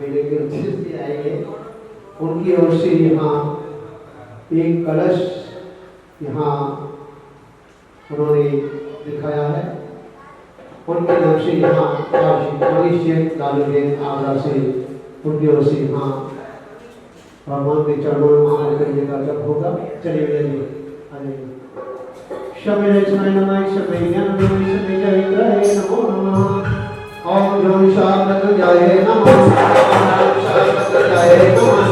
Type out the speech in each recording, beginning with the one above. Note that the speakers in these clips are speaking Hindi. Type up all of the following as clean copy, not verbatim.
मेले के उद्देश्य से आएंगे, उनकी ओर से यहाँ एक कलश यहाँ उन्होंने दिखाया है। उनके नाम से यहाँ मनीष जैन लालूबेन आगरा से उनकी ओर से यहाँ भगवान के चरणों में मानव करने का जब होगा। चलिए भैया जी आ जाइए। शमे लक्ष्मण नमः शमे ज्ञान नमः शमे जय नमो नमः। ओम ज्यों शांत जाए नमः शांत जाए नमः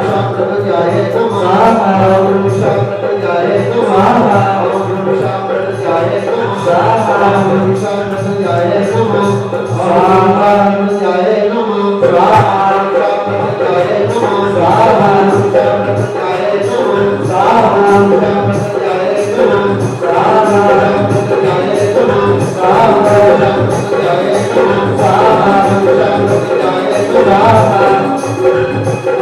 शांत जाए नमः ओम शांत जाए नमः ओम शांत जाए नमः ओम शांत जाए नमः शांत जाए नमः शांत जाए नमः शांत जाए नमः शांत जाए नमः शांत जाए नमः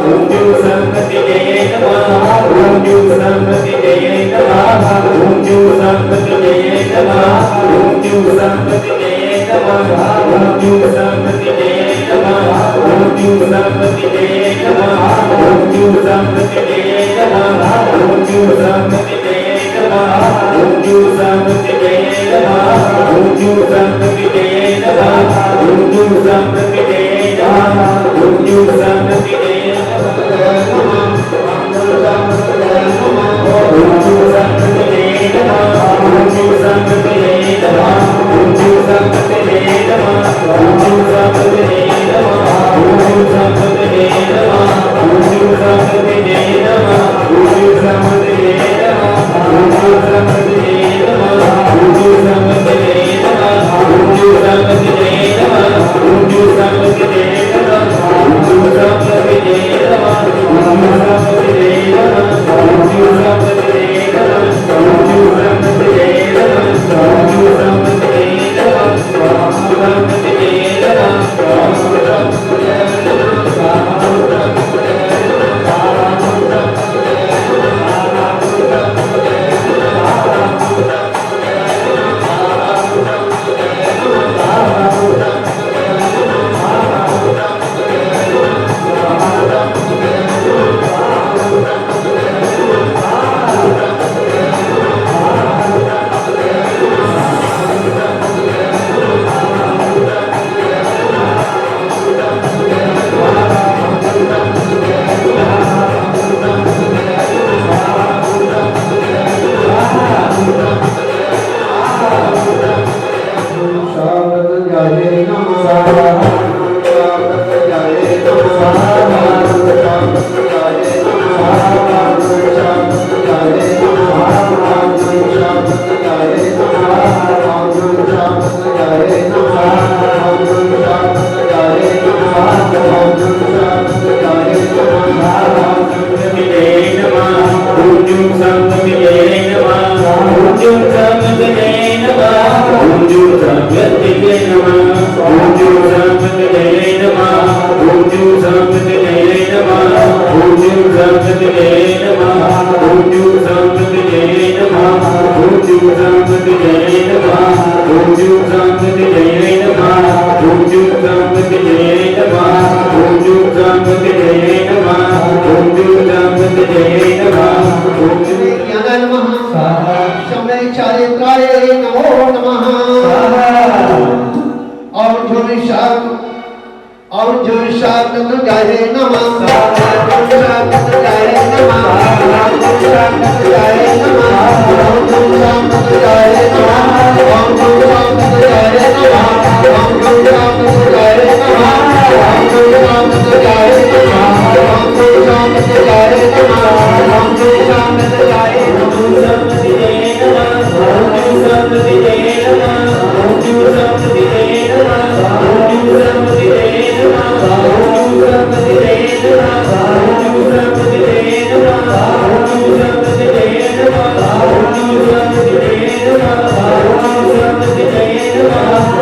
ओम ज्यों संपत्ति जय नमः ओम ज्यों संपत्ति जय नमः ओम ज्यों संपत्ति जय नमः ओम ज्यों संपत्ति जय नमः ओम ज्यों संपत्ति जय नमः ओम ज्यों संपत्ति जय नमः ओम ज्यों संपत्ति जय नमः ओम ज्यों संपत्ति जय नमः ओम ज्यों संपत्ति जय नमः ओम ज्यों संपत्ति जय नमः ओम ज्यों संपत्ति जय नमः ओम ज्यों संपत्ति जय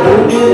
Om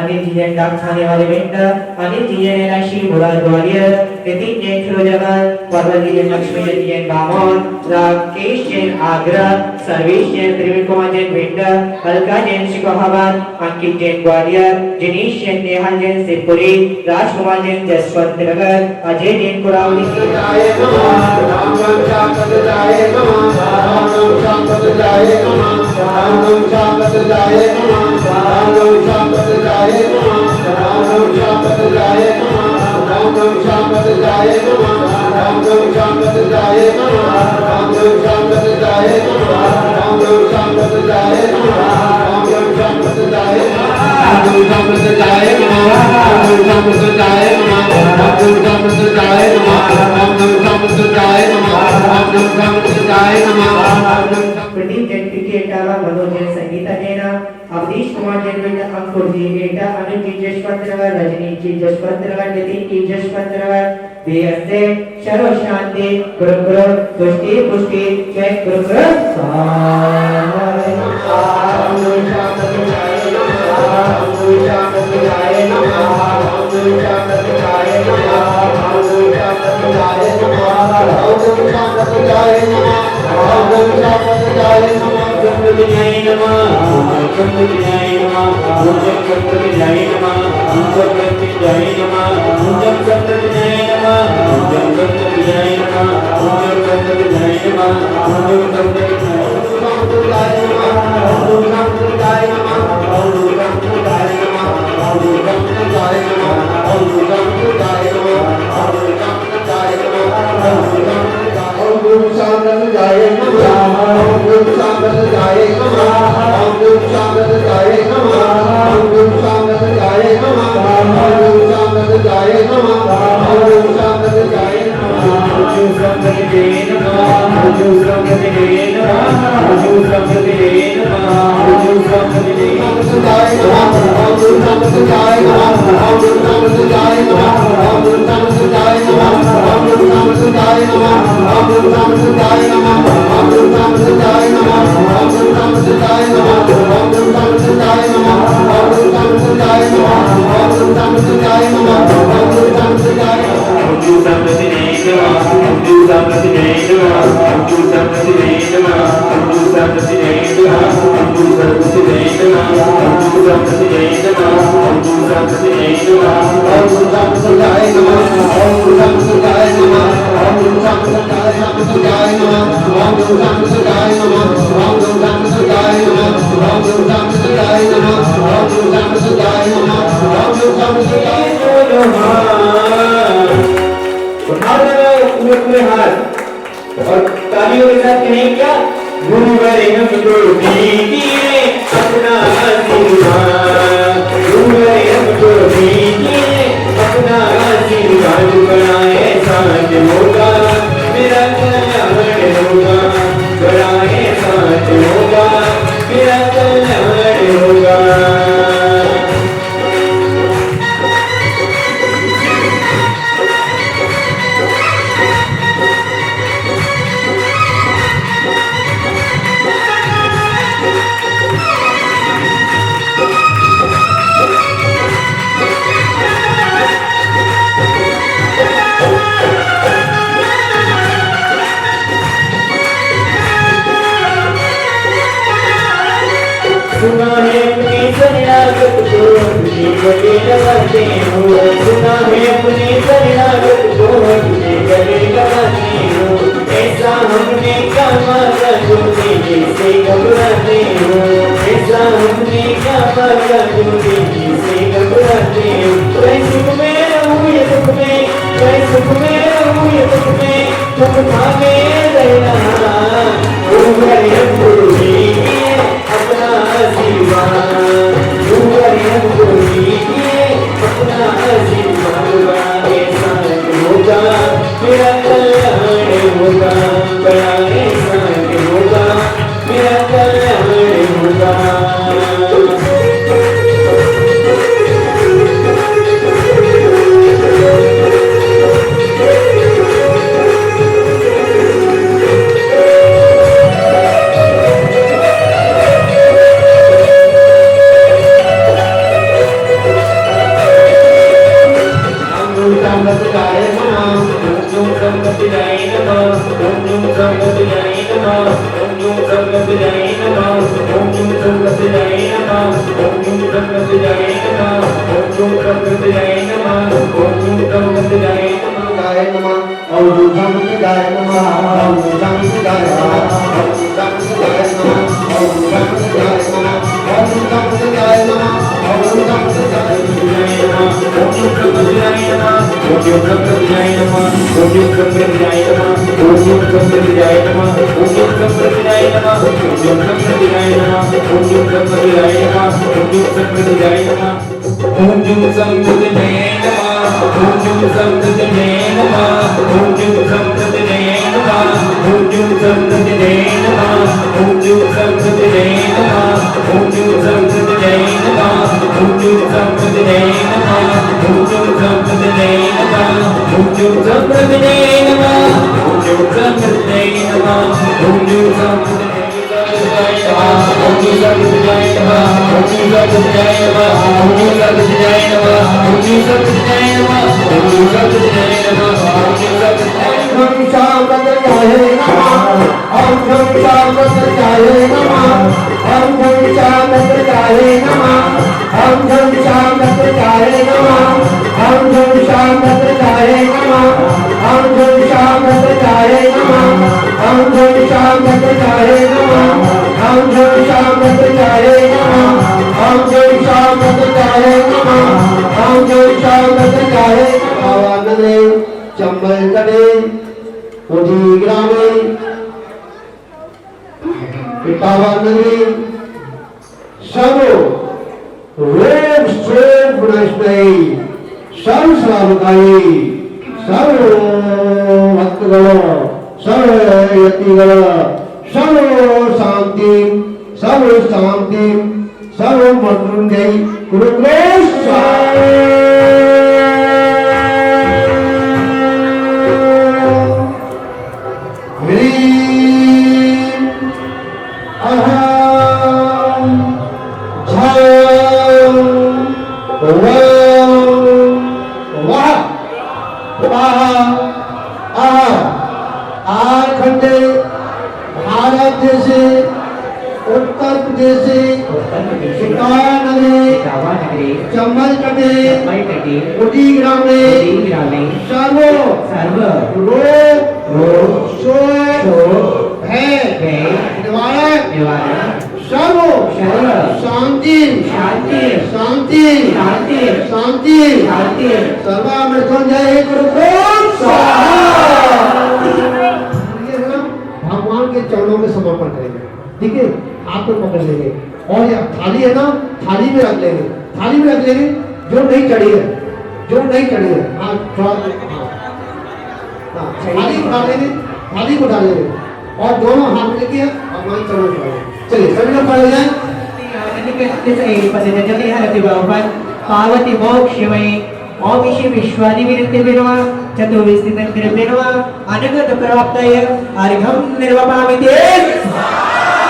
अनिल जी जैन डाक खाने वाले बेटा, अनिल जी जैन राशि बुरा ग्वालियर, नितिन जैन फिरोजाबाद, पार्वती जैन लक्ष्मी जैन बामोर, राकेश जैन आगरा, सर्वेश जैन त्रिवेणी कुमार जैन बेटा, अलका जैन शिकोहाबाद, अंकित जैन ग्वालियर, जिनीश जैन नेहाल जैन शिवपुरी, राजकुमार जैन जसवंत नगर, अजय जैन कुरावली प्रदीप जैन पीके एटावा, मनोज जैन संगीता जैना, अवधीश कुमार जैन बेटा, अंकुर जी एटा, अनुज जी जशवंत नगर, रजनी जी जशवंत नगर, नितिन जी जशवंत नगर, बीएसए सर्व शांति गुरु गुरु तुष्टि पुष्टि जय गुरु गुरु और तालियों के साथ कहें क्या गुरु वरेण्यम गुरु दीजिए अपना आशीर्वाद। शरणागत को तुझे गले लगाते हो सुना है अपने शरणागत को तुझे गले लगाते हो ऐसा हमने क्या मांगा जो तेरे से घबराते हो ऐसा हमने क्या मांगा जो तेरे से घबराते हो मैं सुख में रहूं या दुख में मैं सुख में रहूं या दुख में तुम भागे रहना अपना आशीर्वाद अपना आशीर्वाद ऐसा होगा मेरा कल्याण होगा बड़ा ऐसा होगा मेरा कल्याण होगा पार्वती मोक्षमय ओम ईशि विश्वादि विरुद्धेनवा चतुर्विस्थितं कृतेनवा अनगत प्राप्तय अर्घं निर्वपामिते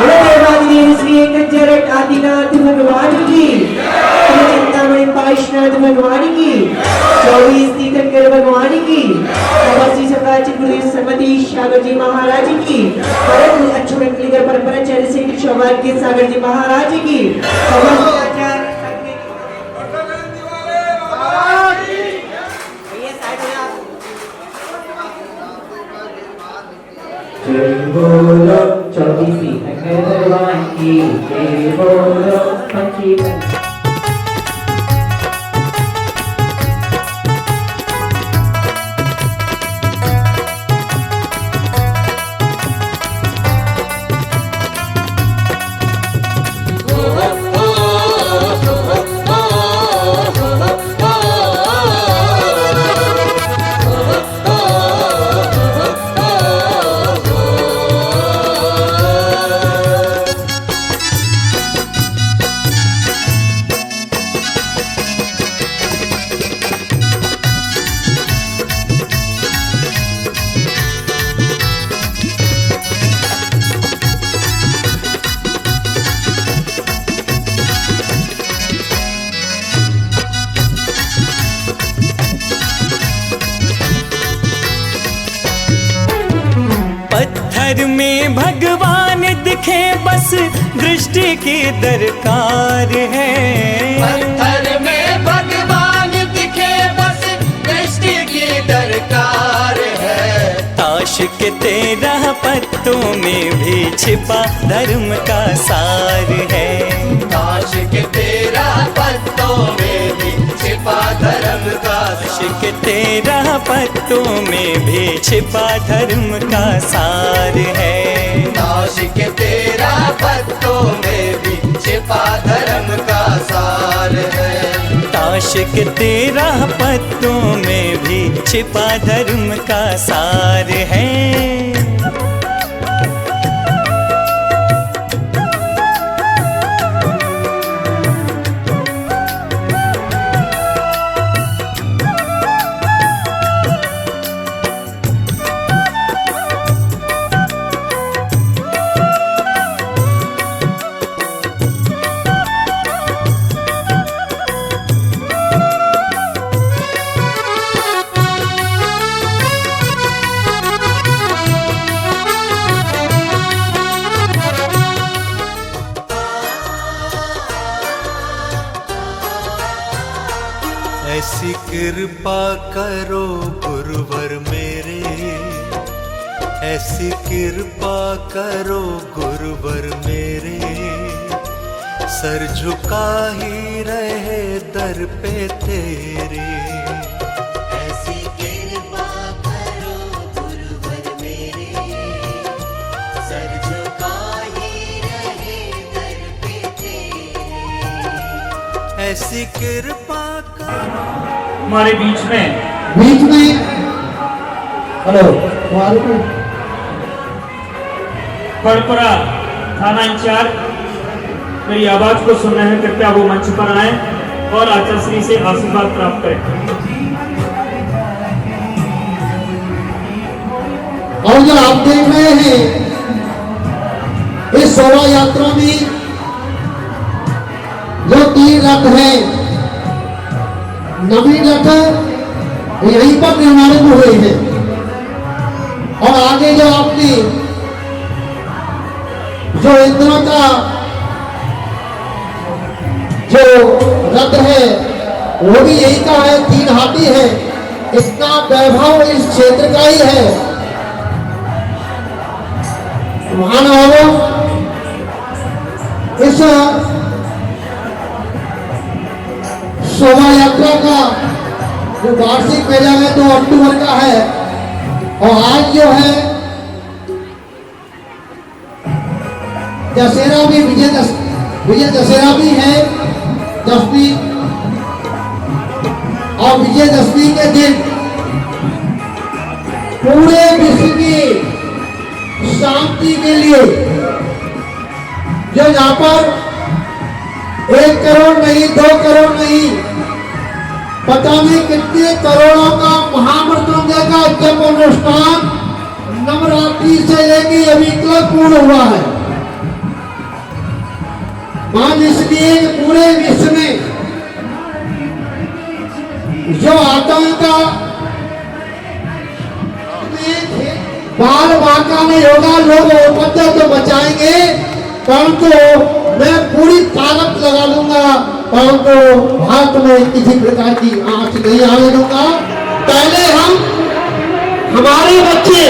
देवादिदेव श्री कंजरट आदिनाथ भगवान की चिंतामणि पार्श्वनाथ भगवान की 24 तीर्थंकर भगवान की श्री सम्राट गुरु समति सागर जी महाराज की परम अच्युत परंपराचार्य श्री सौभाग्य सागर जी महाराज की समस्त आचार्य जय बोलो 24वीं भगवान की, जय बोलो पंची पत्थर में भगवान दिखे बस दृष्टि की दरकार है। पत्थर में भगवान दिखे बस दृष्टि की दरकार है। ताश के 13 पत्तों में भी छिपा धर्म का सार है। ताश के 13 पत्तों में भी छिपा धर्म का ताश के 13 पत्तों में भी छिपा धर्म का सार है। ताश के 13 पत्तों में भी छिपा धर्म का सार है। ताश के 13 पत्तों में भी छिपा धर्म का सार है। ऐसी कृपा करो गुरुवर मेरे, ऐसी कृपा करो गुरुवर मेरे, सर झुका ही रहे दर पे तेरे। ऐसी कृपा करो गुरुवर मेरे, सर झुका ही रहे दर पे तेरे। ऐसी कृपा हमारे बीच में हेलो वालेकुम बड़पुरा थाना इंचार्ज मेरी आवाज को सुन रहे हैं, कृपया वो मंच पर आए और आचार्य श्री से आशीर्वाद प्राप्त करें। और जो आप देख रहे हैं इस शोभा यात्रा में जो 3 रथ हैं, नवीन रथ यहीं पर निर्माणित हुए हैं और आगे जो आपने जो इंद्र का जो रथ है वो भी यही का है, 3 हाथी है। इतना वैभव इस क्षेत्र का ही है। महानुभावों, इस शोभा यात्रा का जो वार्षिक मेला है 2 अक्टूबर का है और आज जो है दशहरा भी विजय दशहरा भी है, दशमी और विजयदशमी के दिन पूरे विश्व की शांति के लिए जो यहाँ पर 1 करोड़ नहीं, 2 करोड़ नहीं, पता नहीं कितने करोड़ों का महामृत्युंजय का जप अनुष्ठान नवरात्रि से लेके अभी तक पूर्ण हुआ है। मान इसलिए पूरे विश्व में जो आतंक का बाल बाका नहीं होगा, लोग उपद्रव तो बचाएंगे, परंतु मैं पूरी ताकत लगा लूंगा, परंतु भारत में किसी प्रकार की आंच नहीं आने दूंगा। पहले हम हमारे बच्चे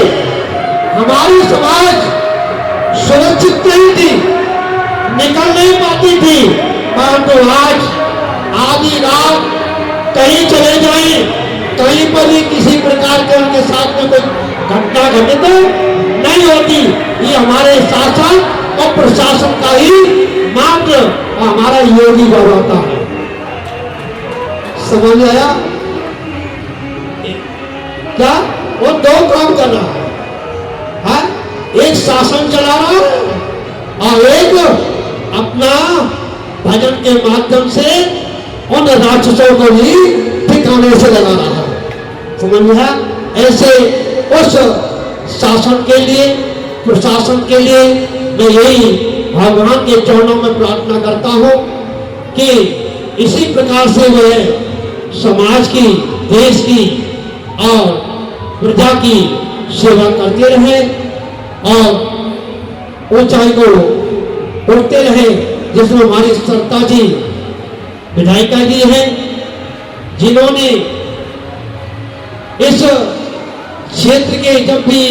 हमारी समाज सुरक्षित नहीं थी, निकल नहीं पाती थी, परंतु आज आधी रात कहीं चले जाएं, कहीं पर भी किसी प्रकार के उनके साथ में कोई घटना घटित नहीं होती। ये हमारे शासन और प्रशासन का ही मात्र हमारा योगी गौरव होता है। समझ आया क्या? वो दो काम कर रहा है, एक शासन चला रहा है और एक अपना भजन के माध्यम से उन राक्षसों को भी ठिकाने से लगा रहा है। समझ गया? ऐसे उस शासन के लिए, प्रशासन के लिए मैं यही भगवान के चरणों में प्रार्थना करता हूं कि इसी प्रकार से वह समाज की, देश की और प्रजा की सेवा करते रहे और ऊंचाई को उठते रहे, जिसमें हमारी सरता जी विधायिका जी हैं, जिन्होंने इस क्षेत्र के जब भी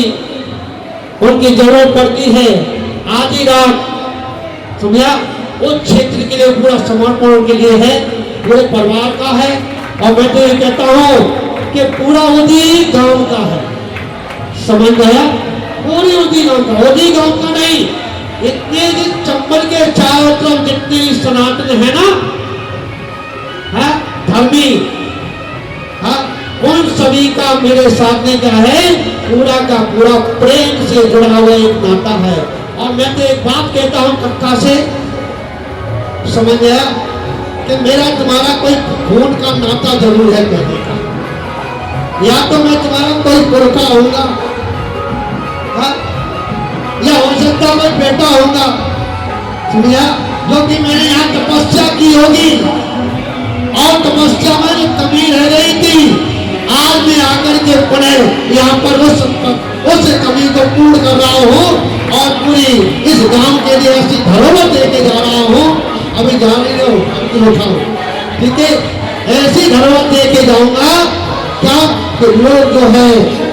उनकी जरूरत पड़ती है आधी रात, समझा, उस क्षेत्र के लिए पूरा समर्पण उनके लिए है, पूरे परिवार का है। और मैं तो ये कहता हूं कि पूरा उदी गांव का है। समझ गया? पूरी उदी गांव का, उदी गांव का नहीं, इतने चंबल के चारों तरफ जितने सनातन है ना, है धर्मी, उन सभी का मेरे साथ में क्या है, पूरा का पूरा प्रेम से जुड़ा हुआ एक नाता है। और मैं तो एक बात कहता हूं कक्का से, समझ गया, कि मेरा तुम्हारा कोई खून का नाता जरूर है कहने का, या तो मैं तुम्हारा कोई पुरखा होऊंगा, या हो सकता कोई बेटा होगा, समझा, जो कि मैंने यहाँ तपस्या की होगी और तपस्या में जो कमी रह रही थी, आज मैं आकर के पुनः यहाँ पर उस कमी को पूर्ण कर रहा हूँ और पूरी इस गांव के लिए ऐसी धरोहर देके जा रहा हूँ। अभी जा रही हो उठाओ, ठीक है, ऐसी धरोहर देके जाऊंगा क्या कि लोग जो है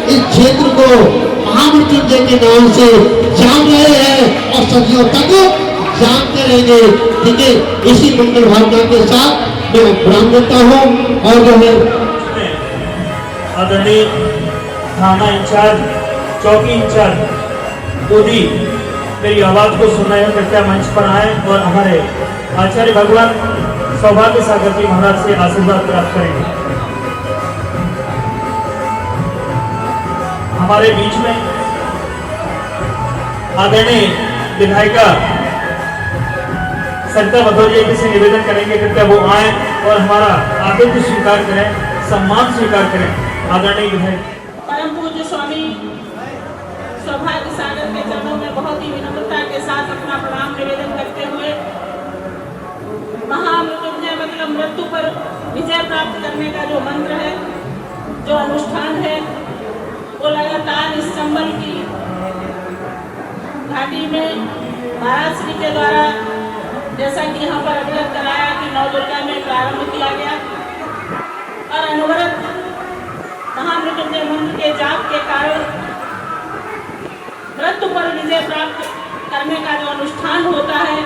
इस क्षेत्र को महामृत्युंजय के नाम से जान रहे हैं और सदियों तक जानते रहेंगे। ठीक है, इसी मंगल भावना के साथ मैं प्रणाम करता हूँ। और जो है आदरणीय थाना इंचार्ज, चौकी इंचार्ज मोदी, मेरी आवाज को सुनना है, कृपया मंच पर आए और हमारे आचार्य भगवान सौभाग्य सागर जी महाराज से आशीर्वाद प्राप्त करेंगे। हमारे बीच में आदरणीय विधायिका सरिता भदौरिया जी से निवेदन करेंगे, कृपया वो आए और हमारा आतिथ्य स्वीकार करें, सम्मान स्वीकार करें। आदरणीय विधायक परम पूज्य स्वामी सौभाग्य सागर के चरणों में बहुत ही विनम्रता के साथ अपना प्रणाम निवेदन करते हुए, महामृत्युंजय मतलब मृत्यु पर विजय प्राप्त करने का जो मंत्र है, जो अनुष्ठान है, वो लगातार इस चंबल की घाटी में महाराज श्री के द्वारा, जैसा कि यहाँ पर अवगत कराया कि 9 दुर्गा में प्रारंभ किया गया और अनवरत महामृत्युंजय मंत्र के जाप के कारण मृत्यु पर विजय प्राप्त करने का जो अनुष्ठान होता है,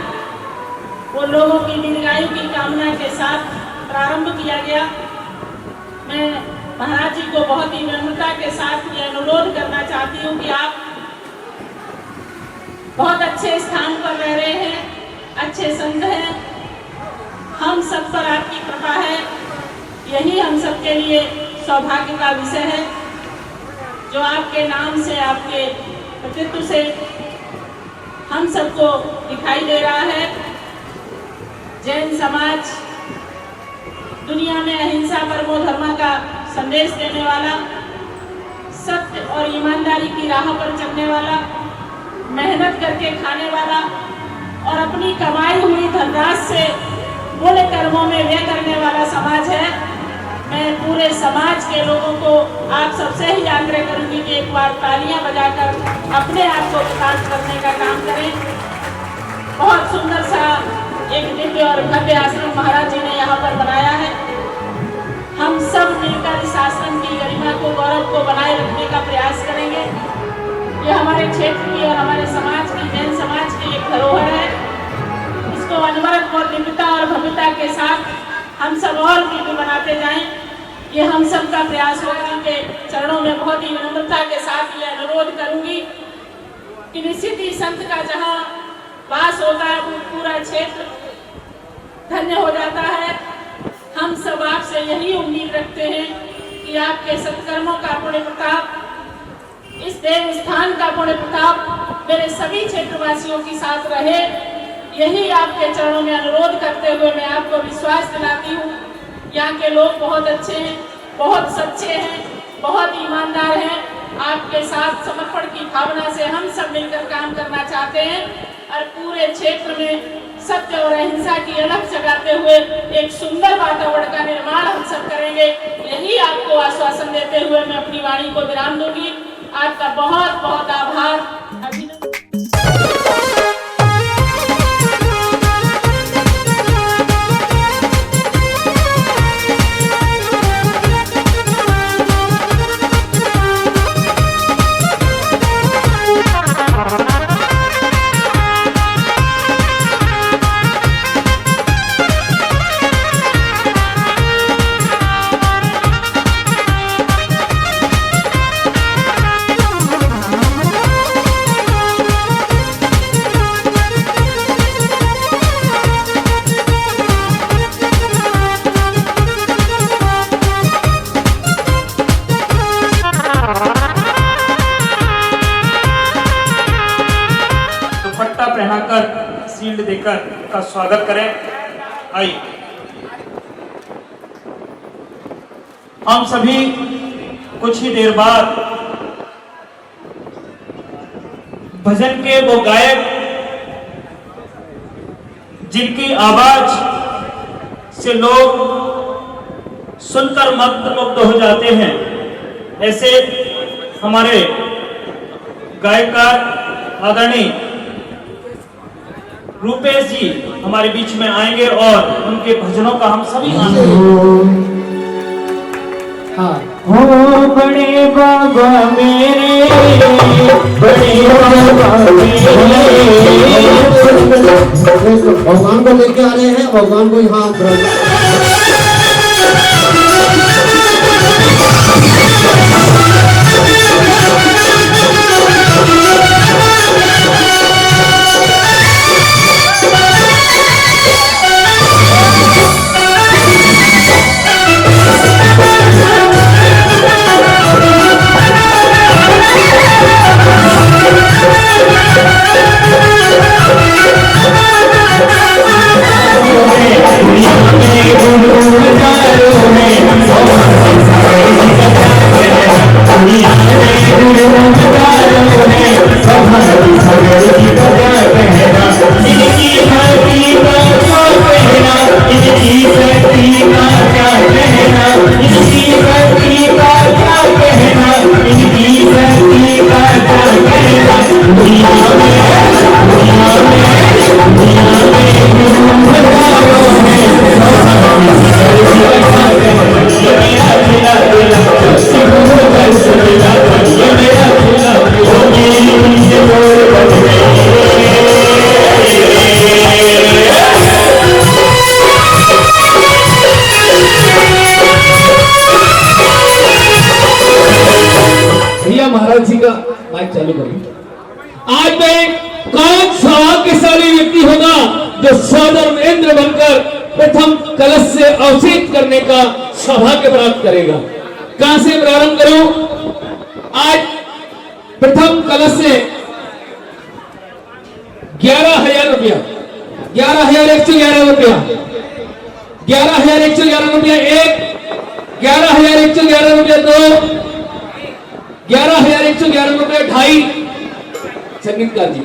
वो लोगों की दीर्घायु की कामना के साथ प्रारंभ किया गया। मैं महाराज जी को बहुत ही विनम्रता के साथ ये अनुरोध करना चाहती हूँ कि आप बहुत अच्छे स्थान पर रह रहे हैं, अच्छे संत हैं, हम सब पर आपकी कृपा है, यही हम सबके लिए सौभाग्य का विषय है, जो आपके नाम से, आपके प्रतित्व से हम सबको दिखाई दे रहा है। जैन समाज दुनिया में अहिंसा परमो धर्म का संदेश देने वाला, सत्य और ईमानदारी की राह पर चलने वाला, मेहनत करके खाने वाला और अपनी कमाई हुई धनराशि से पुण्य कर्मों में व्यय करने वाला समाज है। मैं पूरे समाज के लोगों को आप सबसे ही आग्रह करूंगी कि एक बार तालियां बजाकर अपने आप को प्रकाश करने का काम करें। बहुत सुंदर सा एक दिव्य और भव्य आश्रम महाराज जी ने यहाँ पर बनाया है। हम सब मिलकर इस आश्रम की गरिमा को, गौरव को बनाए रखने का प्रयास करेंगे। ये हमारे क्षेत्र की और हमारे समाज की, जैन समाज की एक धरोहर है। इसको अनवरत और दिव्यता और भव्यता के साथ हम सब और दिव्य बनाते जाएं, ये हम सब का प्रयास होगा। के चरणों में बहुत ही विनम्रता के साथ ये अनुरोध करूंगी कि निश्चित ही संत का जहाँ वास होता है वो पूरा क्षेत्र धन्य हो जाता है। हम सब आपसे यही उम्मीद रखते हैं कि आपके सत्कर्मों का पुण्य प्रताप, इस देव स्थान का पुण्य प्रताप मेरे सभी क्षेत्रवासियों के साथ रहे। यही आपके चरणों में अनुरोध करते हुए मैं आपको विश्वास दिलाती हूँ। यहाँ के लोग बहुत अच्छे हैं, बहुत सच्चे हैं, बहुत ईमानदार हैं। आपके साथ समर्पण की भावना से हम सब मिलकर काम करना चाहते हैं और पूरे क्षेत्र में सत्य और अहिंसा की अलख जगाते हुए एक सुंदर वातावरण का निर्माण हम सब करेंगे। यही आपको आश्वासन देते हुए मैं अपनी वाणी को विराम दूंगी। आपका बहुत बहुत आभार, अभिनंदन। पहनाकर शील्ड देकर का स्वागत करें। आइए हम सभी कुछ ही देर बाद भजन के वो गायक जिनकी आवाज से लोग सुनकर मंत्रमुग्ध हो जाते हैं, ऐसे हमारे गायकार आदरणीय रूपेश जी हमारे बीच में आएंगे और उनके भजनों का हम सभी आनंद। हाँ हो बड़े बाबा मेरे, बड़े बाबा मेरे, भगवान को लेके आ रहे हैं। भगवान को यहाँ महाराज जी का माइक चालू करिए। आज में कौन सा भाग्यशाली व्यक्ति होगा जो स्वधर्मेंद्र बनकर प्रथम कलश से अवसित करने का सौभाग्य प्राप्त करेगा। कहां से प्रारंभ करूं? आज प्रथम कलश से 11,000 रुपया, 11,111 रुपया, 11,111 रुपया एक, 11,111 रुपया दो, 11,111 रुपये ढाई। संगीतकार जी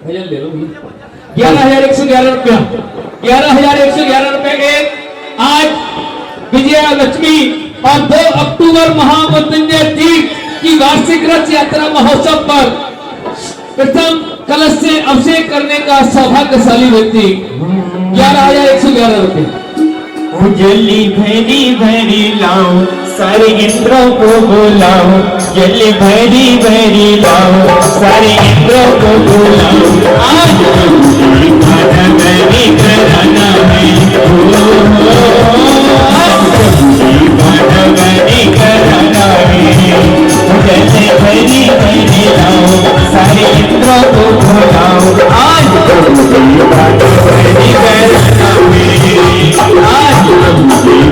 भजन ले लो। 11,111 रुपया, 11,111 रुपये एक। आज विजया लक्ष्मी और 2 अक्टूबर महामृत्युंजय तीर्थ की वार्षिक रथ यात्रा महोत्सव पर प्रथम कलश से अभिषेक करने का सौभाग्यशाली व्यक्ति 11,111 रुपये। जल्दी भरी भरी लाओ सारे इंद्रों को बुलाओ, जल्दी भरी भरी लाओ सारे इंद्रों को बुलाओ। आज खाना मैंने कराना है, खाना मैंने कराना है। जल्दी भरी भरी लाओ सारे इंद्रों को बुलाओ, आज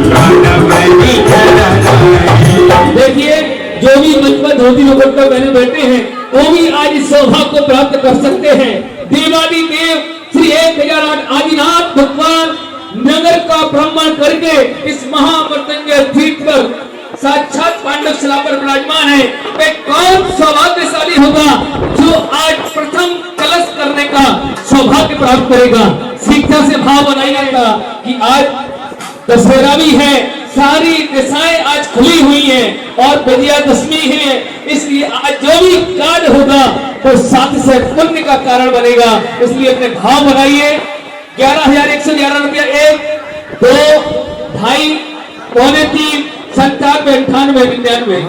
खाना मैंने कराना है। देखिए जो भी मंच पर धोती दुपट्टा पहने बैठे हैं वो भी आज इस सौभाग्य को प्राप्त कर सकते हैं। देवादी देव श्री 1008 आदिनाथ भगवान नगर का भ्रमण करके इस महामृत्युंजय तीर्थ पर साक्षात पांडव शिला पर विराजमान है। वे कौन सौभाग्यशाली होगा जो आज प्रथम कलश करने का सौभाग्य प्राप्त करेगा। शिक्षा से भाव बनाइएगा कि आज दशहरा भी है, सारी दिशाएं आज खुली हुई हैं और विजयादशमी है, इसलिए आज जो भी कार्य होगा वो साथ से पुण्य का कारण बनेगा। इसलिए अपने भाव बनाइए। 11,111 रुपया 1 2 2.5 पौने 3 97 98 99।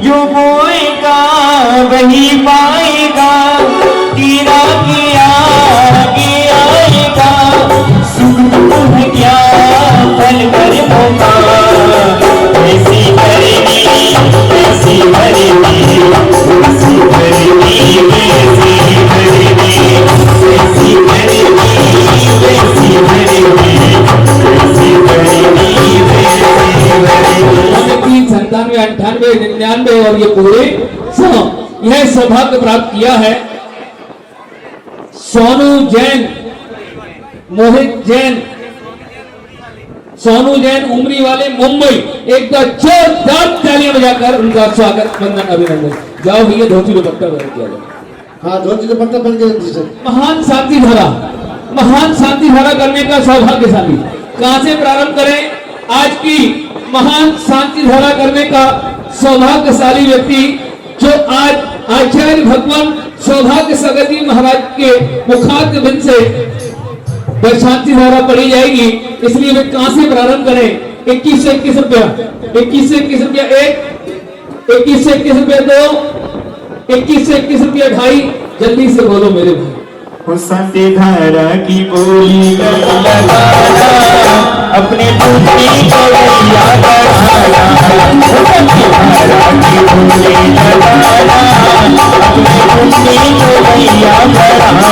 जो बोएगा वही पाएगा, तेरा किया आगे आएगा। सुख दुख है क्या फल कर्मों का, ऐसी करनी ऐसी करनी ऐसी करनी ऐसी करनी ऐसी करनी ऐसी करनी 97 98 99 और ये पूरे 100 यह सौभाग्य प्राप्त किया है। सोनू जैन, मोहित जैन, सोनू जैन उमरी वाले मुंबई। एक बार जोरदार तालियां बजाकर उनका स्वागत वंदन अभिनंदन। जाओ भैया धोती दुपट्टा पहन किया जाए। हाँ धोती दुपट्टा पहन के महान शांति धारा करने का सौभाग्यशाली। कहां से प्रारंभ करें? आज की महान शांति धारा करने का सौभाग्यशाली व्यक्ति जो आज आचार्य भगवान सौभाग्य सगती महाराज के मुखार बिंद से शांति धारा पढ़ी जाएगी। इसलिए वे कहां से प्रारंभ करें? 21 से 21 रुपया 21 से 21 रुपया 1 21 से 21 रुपया 2 21 से 21 रुपया 2.5। जल्दी से बोलो मेरे भाई। शांति धारा की बोली लगाना, अपने बुद्धि को याद रखना। शांति धारा की बोली लगाना, अपने बुद्धि को याद रखना।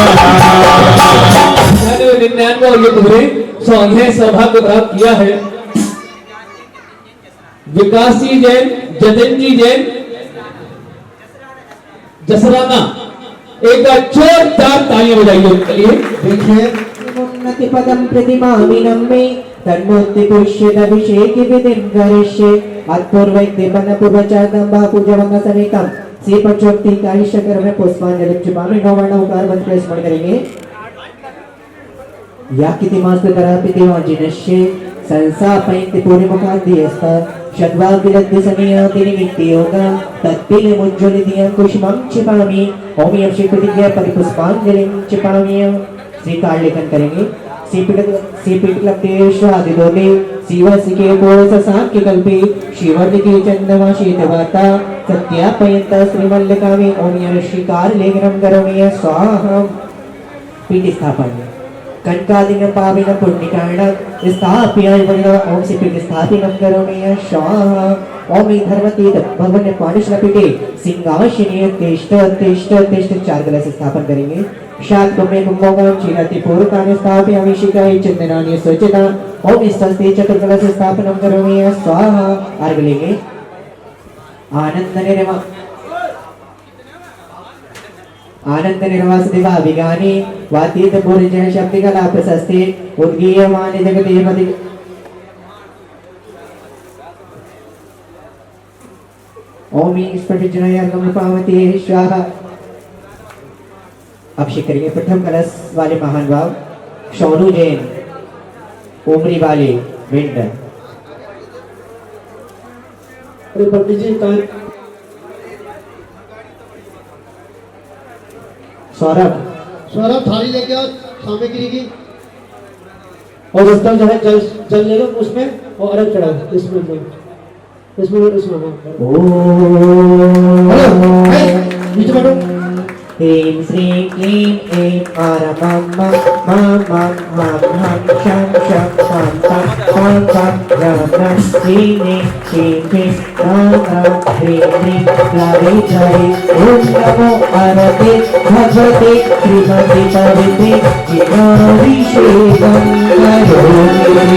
99 और ये पूरे 100 यह सौभाग्य प्राप्त किया है। विकास जी जैन, जतिन जी जैन, जसराना। एक बार जोरदार तालियां बजाइए उनके लिए। देखिए उन्नति पदम प्रतिमामि नम्मे तन्मूर्ति पुष्यद अभिषेक विधिं करिष्ये अत्पूर्वैक्ति मन पूर्वचादं बापूजवंग समेतम श्री पंचोक्ति कारिष्यकर में पुष्पांजलि चुपामी नौवर्ण उकार बंद कर स्मरण करेंगे। या किति मास्तु तरापि देवांजिनश्ये संसापयन्ति पूर्णमुखाद्यस्ता शत्वा विलद्य सनियाति निमित्ति योगा तत्पिल मुज्ज्वलिदियं कुष्मं क्षिपामि ओम यम श्री प्रतिज्ञा परिपुष्पांजलिं क्षिपामि। श्रीकार लेखन करेंगे। श्रीपीठलब्धेश्वादिदोले शिवसिके कोरससांख्य कल्पे शिवर्लिके चंदमा शीतवार्ता सत्यापयन्त श्रीमल्लिकामि ओम यम श्रीकार लेखनं करोमि स्वाहा। पीठ स्थापन कनकादिनं पाविनं पुण्यकारणं स्थाप्य ओम श्री पीठ स्थापिनं करोमि स्वाहा। ओम धर्मतीत भगवान पाणिश्रपीठे सिंहासने तिष्ठ तिष्ठ तिष्ठ 4 कलश स्थापन करेंगे। शाद कुंभे कुंभोगम चीरति पूर्वकानि स्थाप्य अभिषेकाय चंदनानि स्वच्छता ओम स्थलते 4 कलश स्थापनं करोमि स्वाहा। अर्घ लेंगे। आनंद निर्मा आनंद निर्वास दिवा विगानी वातीत पूर्जय शब्द कला प्रशस्ते उद्गीयमाने जगते पति ओम स्फटिजनयर्गम पावते स्वाहा। अभिषेक करेंगे। प्रथम कलश वाले महान भाव सोनू जैन उमरी वाले भिंड। अरे पंडित जी सौरभ सौरभ थाली लेके आओ सामग्री की। और उस तरफ जो है जल ले लो उसमें और अर्घ चढ़ाओ इसमें नीचे बैठो। ह्रीं श्रीं क्लीं ऐं आरमं मं मं हं शं शं तं रं रं ह्रीं ह्रीं क्लीं क्लीं रं ह्रीं ह्रीं क्लावे क्लावे ॐ नमो पार्वते भगवते श्रीमते पवित्रे जिनाभिषेकं करोमि।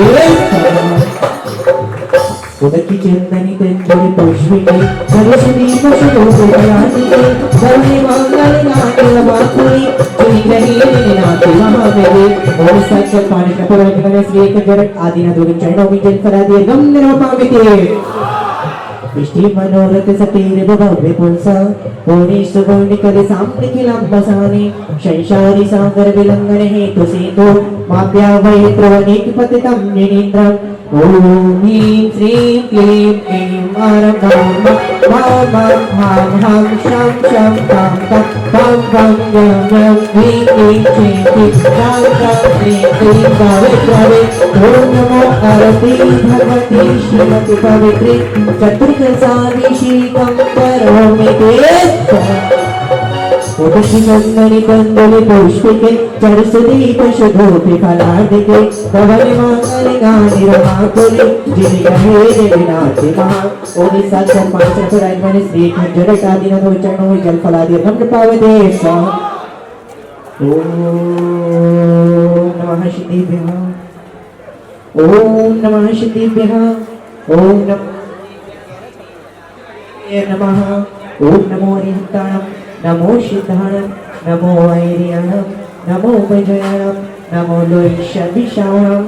उदकी चंदनी तेंदुली पुष्पिके सरस्वती पुष्पोदयानिके सर्वे मंगल नाट्य मातुरी श्री नाट्य महामेरे ओम सत्य पाणी कपरवने श्री एक जरट आदि न दोन चरणों में जल फला दिए गम निरोपामिते विष्टि मनोरथ सतीरे भव्य पुंसा पूर्णी सुगुणी करे सामने खिलाम बसाने शंशारी सागर विलंघन हेतु सेतु माप्या वै प्रवणिक पतितम निनिन्द्रम ओम ह्रीं श्रीं क्लीं ऐं आरमं मं हं शं शं तं रं ह्रीं क्लीं क्लीं क्लीं रं ह्रीं क्लीं गावे गावे ॐ नमो पार्वती भगवती श्रीमती पवित्रे चतुर्दशाभिषेकं करोमि ते। उदकी चंदनी कंदली पुष्पिके सरस्वती पुष्पोदे फलादिके भवने मंगल गानि रमाकुली जिनि कहे देवी नाट्य महा ओम सत्य पांच रघुराजमणि श्री जरट आदि न चरणों में जल फलादि हम पावते स्वाहा। ओम नमः शिवेभ्यः ओम नमः शिवेभ्यः ओम नमो हरिहंताणं नमो सिद्धाणं नमो वैर्याणं नमो वैजयाणं नमो लोहिषाभिषाणं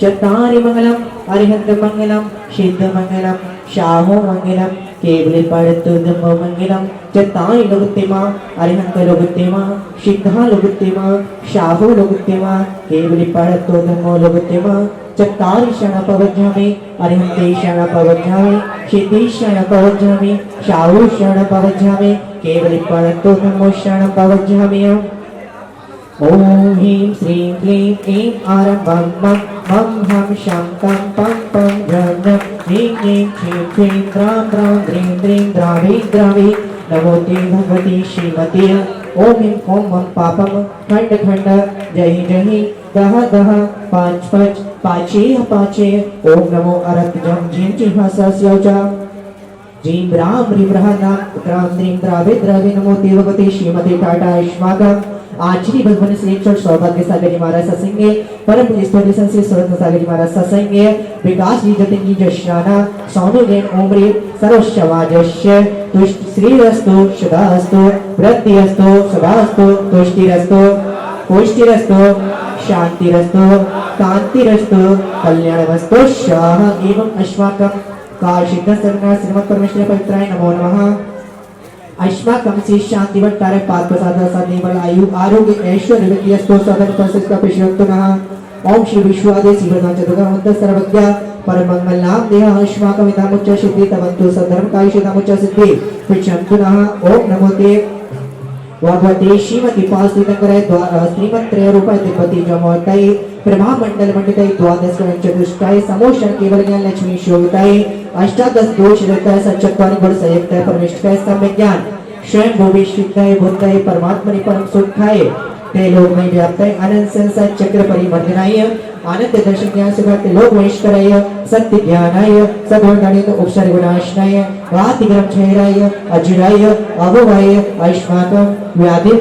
चत्तारि मंगलम अरिहंत मंगलम सिद्ध मंगलम शाहो मंगलम केवले पड़तुदम मंगलम चत्तारि लोगुत्तिमा अरिहंत लोगुत्तिमा सिद्धा लोगुत्तिमा शाहो लोगुत्तिमा केवले पड़तुदम लोगुत्तिमा चत्तारि शरण पवज्जामि अरिहंते शरण पवज्जामि सिद्धि शरण पवज्जामि शाहो शरण पवज्जामि केवले पड़तुदम शरण पवज्जामि। ओम ह्रीं श्रीं क्लीं ऐं आरमं मं हं शं तं रं ह्रीं क्लीं क्लीं क्लीं द्रां द्रीं द्रीं द्रावे नमो ते भगवती श्रीमते ओम ह्रीं ओम मं पापम खंड खंड जहि दह पाँच पाचे ओम नमो अरत जम जिं जिह्वासस्यौचा जीं ब्रां ह्रीं ब्रह्म द्रां द्रीं द्रावे नमो ते भगवती श्रीमते टाटा युष्माकम् आचरी भगवान श्रेष्ठ सौभाग्य सागर जी महाराज सत्संगे परम पुलिस से स्वरत्न सागर जी महाराज सत्संगे विकास जी जतिन जी जश्राना स्वामी देन ओमरे सर्वशवाजस्य तुष्ट श्रीरस्तु सदास्तु वृद्धिरस्तु सदास्तु तुष्टिरस्तु पुष्टिरस्तु शांतिरस्तु कांतिरस्तु कल्याणमस्तु शाह एवं अस्माकं काशिक सर्वना श्रीमत् परमेश्वर पवित्राय नमो नमः। अस्माकं से शांति वट्टारे पाद प्रसाद सदैव आयु आरोग्य ऐश्वर्य विद्यस्तो सदन प्रसिद्ध का पिशोक्तनः ओम श्री विश्वादे शिवदान चतुर्गमंत सर्वज्ञ परम मंगल नाम देह अस्माकं विदामुच्च सिद्धि तवंतु सधर्म काय शिदामुच्च सिद्धि पिचंतुनः ओम नमो ते भगवते श्रीमती पास्तितंकरे श्रीमंत्रय रूपाय तिपति जमोतय प्रभा मंडल मंडितय द्वादश चतुष्टय समोषण केवल ज्ञान लक्ष्मी शोभितय अष्टादश दोष रहता है सच्चत्वानि गुण संयुक्त है परमेश्वर का सम्यक ज्ञान स्वयं भूविष्ठितय बुद्धय परमात्मनि परम सुखाय ते लोक में व्याप्त है अनंत संसार चक्र परिवर्तनाय आनंद दर्शन ज्ञान से भक्त लोक वैष्कराय सत्य ज्ञानाय सद्गुणाय उपसर्ग विनाशनाय वातिग्रम क्षयराय अजुराय अभवाय अस्माकं व्याधिं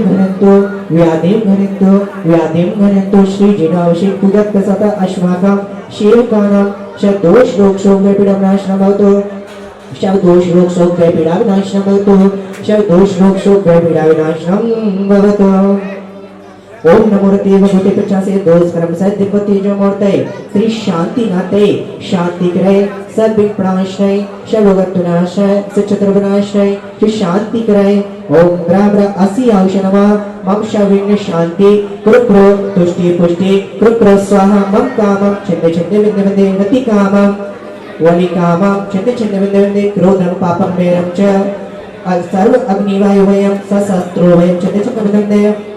घनन्तु श्री जिनावशिक पूजक सदा अस्माकं शिवकानां शब्दोष रोग शोक पीड़ानाशनं भवतु शब्दोष रोग शोक पीड़ानाशनं भवतु शब्दोष रोग शोक पीड़ानाशनं भवतु। ओम नमो रते भगवते 50 दोष कर्म सद्धिपति जो मूर्तय श्री शांति नाते शांति करे सब विप्रणाशय शवगतुनाशय सचतुर्विनाशय श्री शांति करे ओम ब्रह्म 80 आयुषनमा मम शविन्य शांति कृप्रो तुष्टि पुष्टि कृप्रो स्वाहा मम कामम छन्द छन्द विद्यमते नति कामम वलि कामम छन्द छन्द विद्यमते क्रोधम पापम मेरम च सर्व अग्निवायु वयम सशस्त्रो वयम छन्द छन्द विद्यमते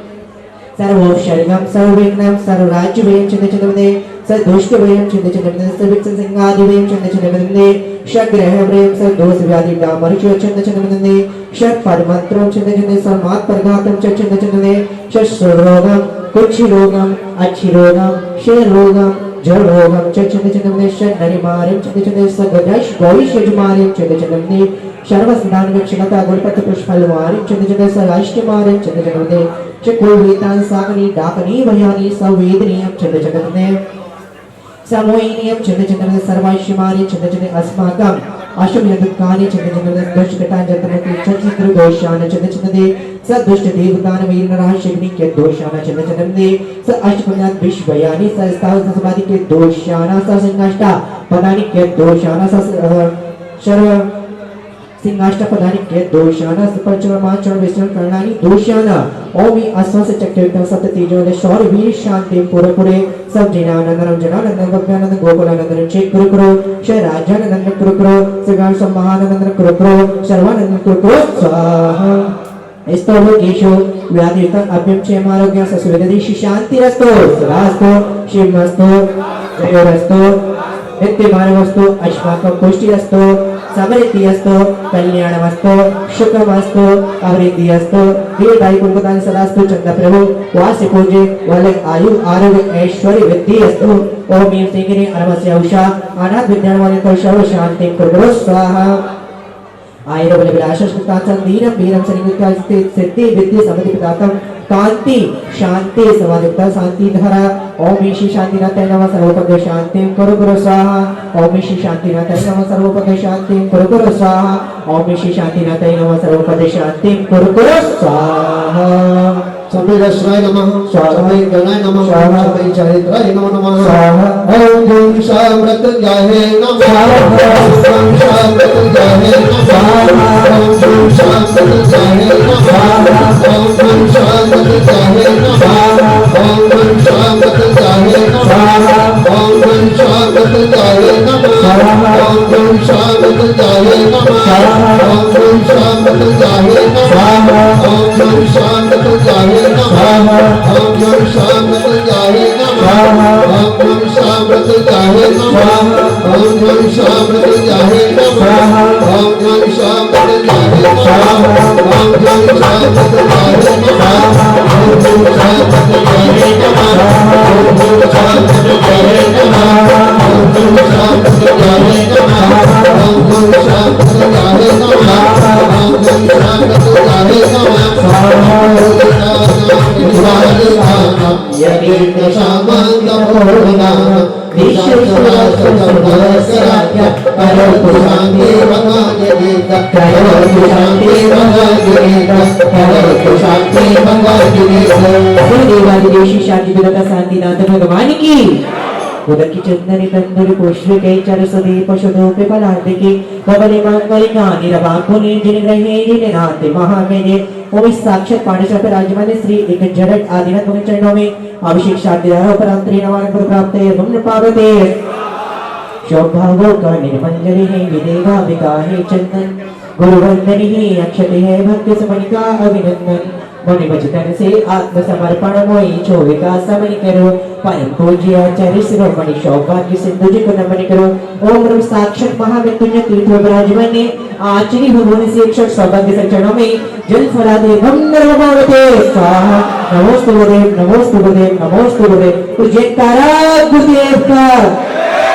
सर्वोपशर्गम सर्वविघ्नं सर्वराज्यवयं चिन्तिचिन्ते सदुष्टवयं चिन्तिचिन्ते सर्वित्संगादिवयं चिन्तिचिन्ते षड्ग्रहवयं सदोषव्याधिडामर्च्य चिन्तिचिन्ते षट्पदमन्त्रं चिन्तिचिन्ते सर्वात्परघातं च चिन्तिचिन्ते षट्सुरोगं कुक्षिरोगं अच्छिरोगं क्षयरोगं जड़रोगं च चिन्तिचिन्ते षट्नरिमारिं चिन्तिचिन्ते सगदश गौरीशजुमारिं चिन्तिचिन्ते सर्वसिद्धान्तविक्षिणता गुणपतिपुष्पल्वारिं चिन्तिचिन्ते सराष्टमारिं चिन्तिचिन्ते चकुर्वेतां साकनी डाकनी भयानी सवेदनीयं चिन्तिचिन्ते समोहिनीयं चिन्तिचिन्ते सर्वाश्यमानि चिन्तिचिन्ते अस्माकम् अशुभयदुःखानि चिन्तिचिन्ते दुष्टकटाञ्जतमति चचित्रदोषान् चिन्तिचिन्ते सदुष्टदेवतान् वीरनराशिग्निक्य दोषान् चिन्तिचिन्ते स अष्टपुण्यात् विश्वयानि सहस्तावसमाधिक्य दोषान् स संगाष्टा पदानिक्य दोषान् सर्व सिंहाष्टपदानि के दोषान पंचमाचरण विष्णु करणानि दोषान ओमि अस्वस चक्रेतं सप्ततेजो शौर्य वीर शांति पुरपुरे सब जिनानंदनम जनानंदन भव्यानंद गोकुलानंदन चेक कुरुकुरु श्री राजानंदन कुरुकुरु श्रीगान महानंदन कुरुकुरु सर्वानंदन कुरुकुरु स्वाहा स्तोभकेशो व्याधितं अभ्यं क्षेमारोग्यं ससुविदधि शांतिरस्तु सदास्तु शिवमस्तु जयोरस्तु नित्यमानवस्तु अस्माकं पुष्टिरस्तु समृद्धिस्तु कल्याणमस्तु सुखमस्तु अवृद्धिस्तु दीर्घायु कुलपतानि सदास्तु चंद्र प्रभु वास्य पूज्य वल आयु आरोग्य ऐश्वर्य वृद्धिस्तु ओम ह्रीं श्रीं अनमस्य उषा अनाथ विद्यावान सर्व शांति कुरु स्वाहा आयुर्बल विलासस्ताचं दीनं वीरं सनिमित्तास्ते सिद्धि विद्या समृद्धि प्रदातं कांति शांति समाधिता शांति धारा ओम ईशी शांतिनाथाय नमः सर्वोपद शांतिं कुरु कुरु स्वाहा ओम ईशी शांतिनाथाय नमः सर्वोपद शांतिं कुरु कुरु स्वाहा ओम ईशी शांतिनाथाय नमः सर्वोपद शांतिं कुरु कुरु स्वाहा संवेदस्वाय नमः स्वाहाय गणाय नमः स्वाहाय चरित्राय नमः स्वाहा ओम ह्रीं शामृतंजय नमः ओम शामृतंजय नमः ओम ह्रीं शामृतंजय नमः ओम ह्रीं शामृतंजय नमः ओम ह्रीं शामृतंजय नमः ओम ह्रीं शामृतंजय नमः ओम ह्रीं शामृतंजय नमः ओम ह्रीं शामृतंजय नमः ओम ह्रीं शामृतंजय ओम ह्रीं शामृतंजय नमः ओम ह्रीं शामृतंजय नमः ओम ह्रीं शामृतंजय नमः ओम ह्रीं शामृतंजय नमः ओम ह्रीं शामृतंजय नमः ओम ह्रीं शामृतंजय नमः ओम ह्रीं शामृतंजय नमः ओम ह्रीं शामृतंजय नमः ओम ह्रीं शामृतंजय नमः ओम ह्रीं शामृतंजय नमः शांतिनाथ भगवान की उदर की चंदनी तंदुरी पुष्प के चर सदी पशुदो पे पलाते की बबले मांगलिका निरबाको निर्जन ग्रहे जिने नाते महामेने ओम साक्षात पांडेश्वर राजमाने श्री एक जड़ट आदिनाथ भगवान चरणों में अभिषेक शांतिधारा पर अंतरी नवान पर प्राप्त है ब्रह्म पार्वते शोभावो का निर्मंजलि है विदेगा विकाहे चंदन गुरुवंदनी है अक्षते है भक्ति समनिका अभिनंदन मणि बचतन से आत्मसमर्पण मोई छोविका समनि करो परम पूज्य आचार्य शिरोमणि सौभाग्य सिंधु जी को नमन करो ओम रम साक्षात महामृत्युंजय तीर्थ विराजमान ने आचार्य भगवान से अक्षर सौभाग्य से चरणों में जल फलादे भंगर भगवते स्वाहा नमोस्तु गुरुदेव नमोस्तु गुरुदेव तो जयकारा गुरुदेव का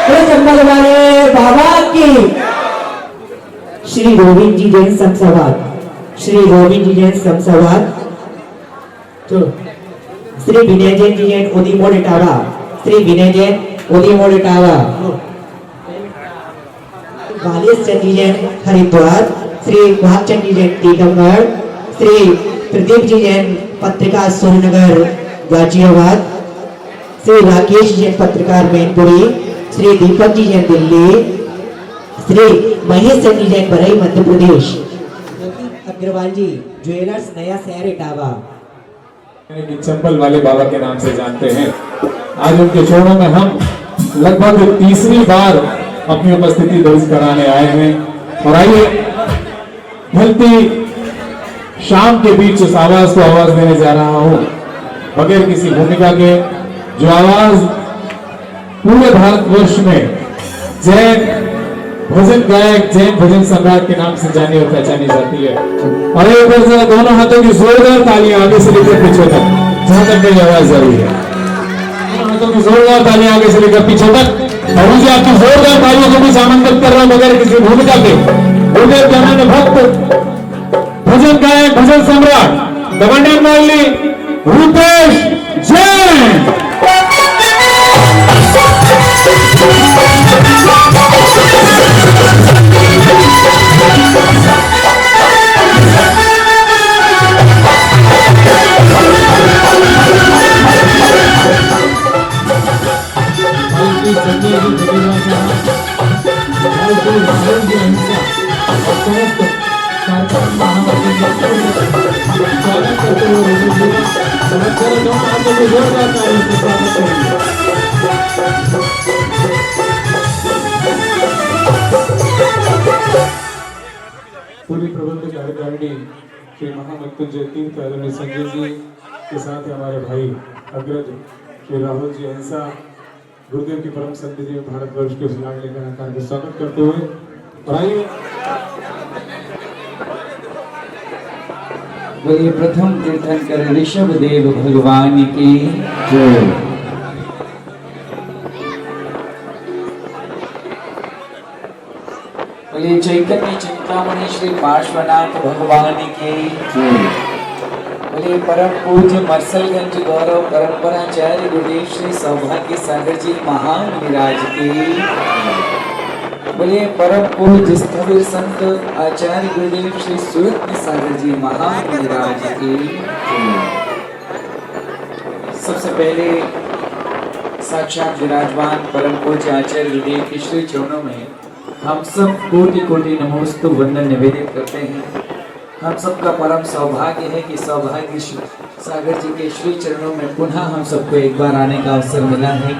चंबल वाले बाबा की श्री गोविंद जी जैन संसवाद श्री गोविंद जी जैन संसवाद चलो श्री विनय जैन जी जैन उदीमोड़ इटावा श्री विनय जैन उदीमोड़ इटावा वालिस चंद जी जैन हरिद्वार श्री भागचंद जी जैन टीकमगढ़ श्री प्रदीप जी जैन पत्रिका सोननगर गाजियाबाद श्री राकेश जैन पत्रकार मैनपुरी श्री दीपक जी जैन दिल्ली श्री महेश चंद जी जैन बरई मध्य प्रदेश अग्रवाल जी ज्वेलर्स नया शहर इटावा चंबल वाले बाबा के नाम से जानते हैं। आज उनके चरणों में हम लगभग तीसरी बार अपनी उपस्थिति दर्ज कराने आए हैं और आइए ढलती शाम के बीच उस आवाज को आवाज देने जा रहा हूं बगैर किसी भूमिका के जो आवाज पूरे भारतवर्ष में जैन भजन गायक, जैन भजन सम्राट के नाम से जानी और पहचानी जाती है। और एक बार जरा दोनों हाथों की जोरदार तालियां आगे से लेकर पीछे तक, जहां तक मेरी आवाज जा रही है, दोनों हाथों की जोरदार तालियां आगे से लेकर पीछे तक। और मुझे आपकी जोरदार तालियों को भी आमंत्रित कर रहा हूं बगैर किसी भूमिका के गुरुदेव जाने भक्त भजन गायक, भजन सम्राट the one and only Rupesh Jain. पूर्वी प्रबंधक कार्यकारिणी श्री महामृत्युंजय तीर्थ आदरणीय संजय जी के साथ हमारे भाई अग्रज श्री राहुल जी ऐसा गुरुदेव की परम सन्निधि में भारतवर्ष के उस लाडले कलाकार का स्वागत करते हुए और आइए बोलिए प्रथम तीर्थंकर ऋषभ देव भगवान की जय। बोलिए चैतन्य चिंतामणि श्री पार्श्वनाथ भगवान की जय। बोलिए परम पूज्य मरसलगंज गौरव परंपराचार्य गुरुदेव श्री सौभाग्य सागर जी महान विराज की। बोलिए परम पूज्य स्थविर संत आचार्य गुरुदेव श्री सुरत सागर जी महान विराज की। सबसे पहले साक्षात विराजमान परम पूज्य आचार्य गुरुदेव के श्री चरणों में हम सब कोटि कोटि नमोस्तु वंदन निवेदित करते हैं। हम सबका परम सौभाग्य है कि सौभाग्य सागर जी के श्री चरणों में पुनः हम सबको एक बार आने का अवसर मिला है।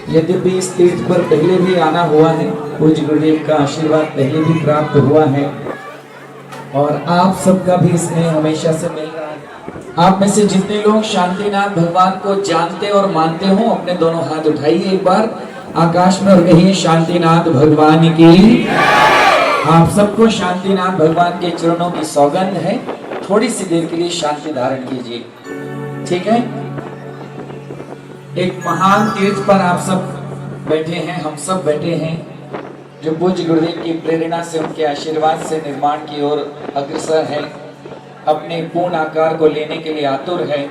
यद्यपि इस तीर्थ पर पहले भी आना हुआ है, पूज्य गुरुदेव का आशीर्वाद पहले भी प्राप्त हुआ है और आप सबका भी स्नेह हमेशा से मिल रहा है। आप में से जितने लोग शांतिनाथ भगवान को जानते और मानते हो अपने दोनों हाथ उठाइए एक बार आकाश में और कहिए शांतिनाथ भगवान की। आप सबको शांतिनाथ भगवान के चरणों की सौगंध है। थोड़ी सी देर के लिए शांति धारण कीजिए, ठीक है। एक महान तीर्थ पर आप सब बैठे हैं, हम सब बैठे हैं, जो पूज्य गुरुदेव की प्रेरणा से, उनके आशीर्वाद से निर्माण की ओर अग्रसर है, अपने पूर्ण आकार को लेने के लिए आतुर है।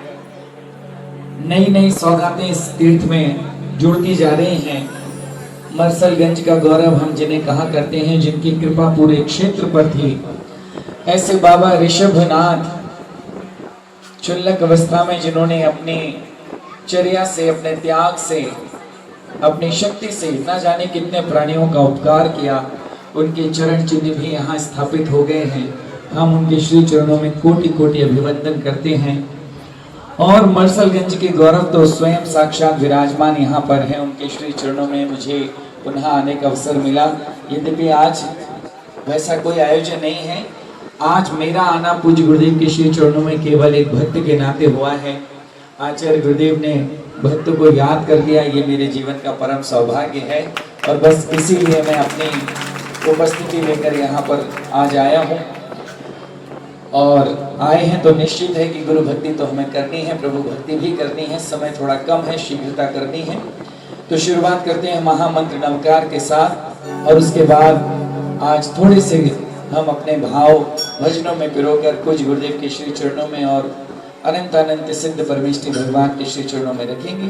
नई नई सौगातें इस तीर्थ में जुड़ती जा रही हैं। मरसलगंज का गौरव हम जिन्हें कहा करते हैं, जिनकी कृपा पूरे क्षेत्र पर थी, ऐसे बाबा ऋषभनाथ चुल्लक अवस्था में जिन्होंने अपनी चर्या से, अपने त्याग से, अपनी शक्ति से न जाने कितने प्राणियों का उपकार किया, उनके चरण चिन्ह भी यहाँ स्थापित हो गए हैं। हम उनके श्री चरणों में कोटि कोटि अभिवंदन करते हैं। और मरसलगंज के गौरव तो स्वयं साक्षात विराजमान यहाँ पर हैं। उनके श्री चरणों में मुझे पुनः आने का अवसर मिला। यद्यपि आज वैसा कोई आयोजन नहीं है, आज मेरा आना पूज्य गुरुदेव के श्री चरणों में केवल एक भक्त के नाते हुआ है। आचार्य गुरुदेव ने भक्त को याद कर दिया, ये मेरे जीवन का परम सौभाग्य है और बस इसीलिए मैं अपनी उपस्थिति लेकर यहाँ पर आज आया हूँ। और आए हैं तो निश्चित है कि गुरु भक्ति तो हमें करनी है, प्रभु भक्ति भी करनी है। समय थोड़ा कम है, शीघ्रता करनी है, तो शुरुआत करते हैं महामंत्र नमकार के साथ। और उसके बाद आज थोड़े से हम अपने भाव भजनों में पिरोकर कुछ गुरुदेव के श्री चरणों में और अनंत अनंत सिद्ध परमेष्टि भगवान के श्री चरणों में रखेंगे।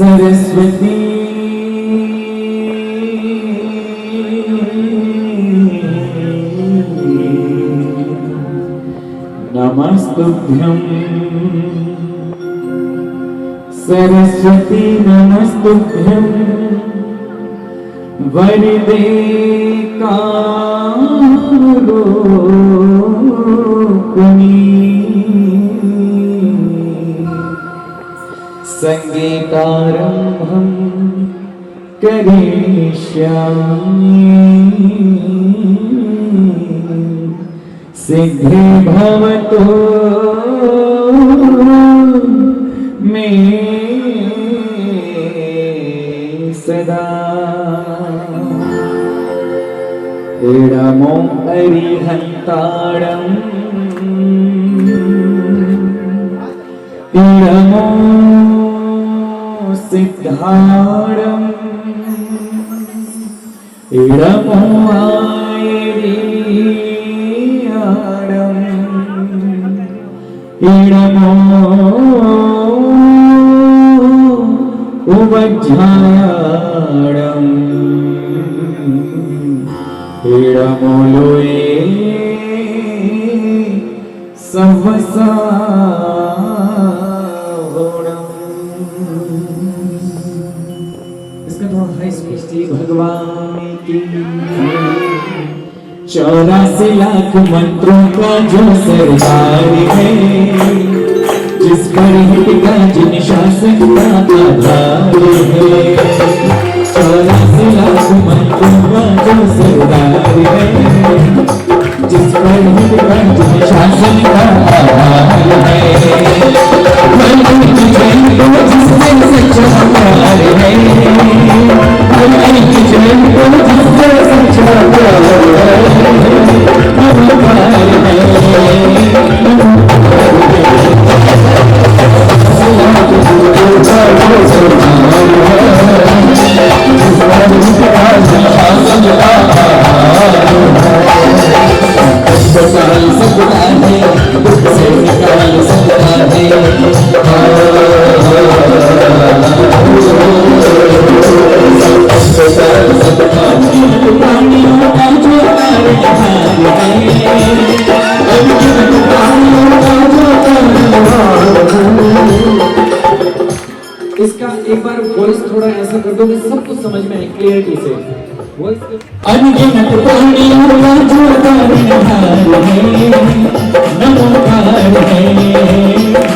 सरस्वती नमस्तुभ्यं सरस्वती नमस्तुभ्यं वरदे कामरूपिणी संगीतारंभं करिष्यामि सिद्धि भवतु मे सदा इडमो अरिहन्तारम् इडमो सिद्धारम् इडमो आयर्यारम् इडमो उवज्झायारम् इडमो लोये सहसा भगवान की 84 लाख मंत्रों का जो सरदार है जिस पर हिटका जिन शासन का आधार है 84 लाख मंत्रों का जो सरदार है जिस पर हिटका जिन शासन का आधार है जिससे सच्चा प्यार है इसका एक बार वॉइस थोड़ा ऐसा कर दो कि सब कुछ समझ में आए क्लियरिटी से वॉइस अनगिनत प्राणियों का जो तारनहार है नमोकार है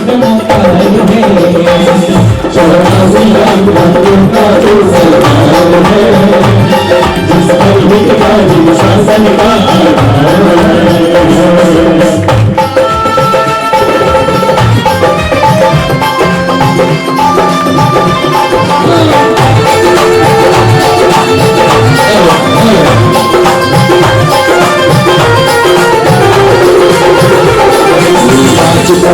नमोकार है 84 लाख मंत्रों का जो सरदार है जिस पर हिटका जिन शासन का आधार है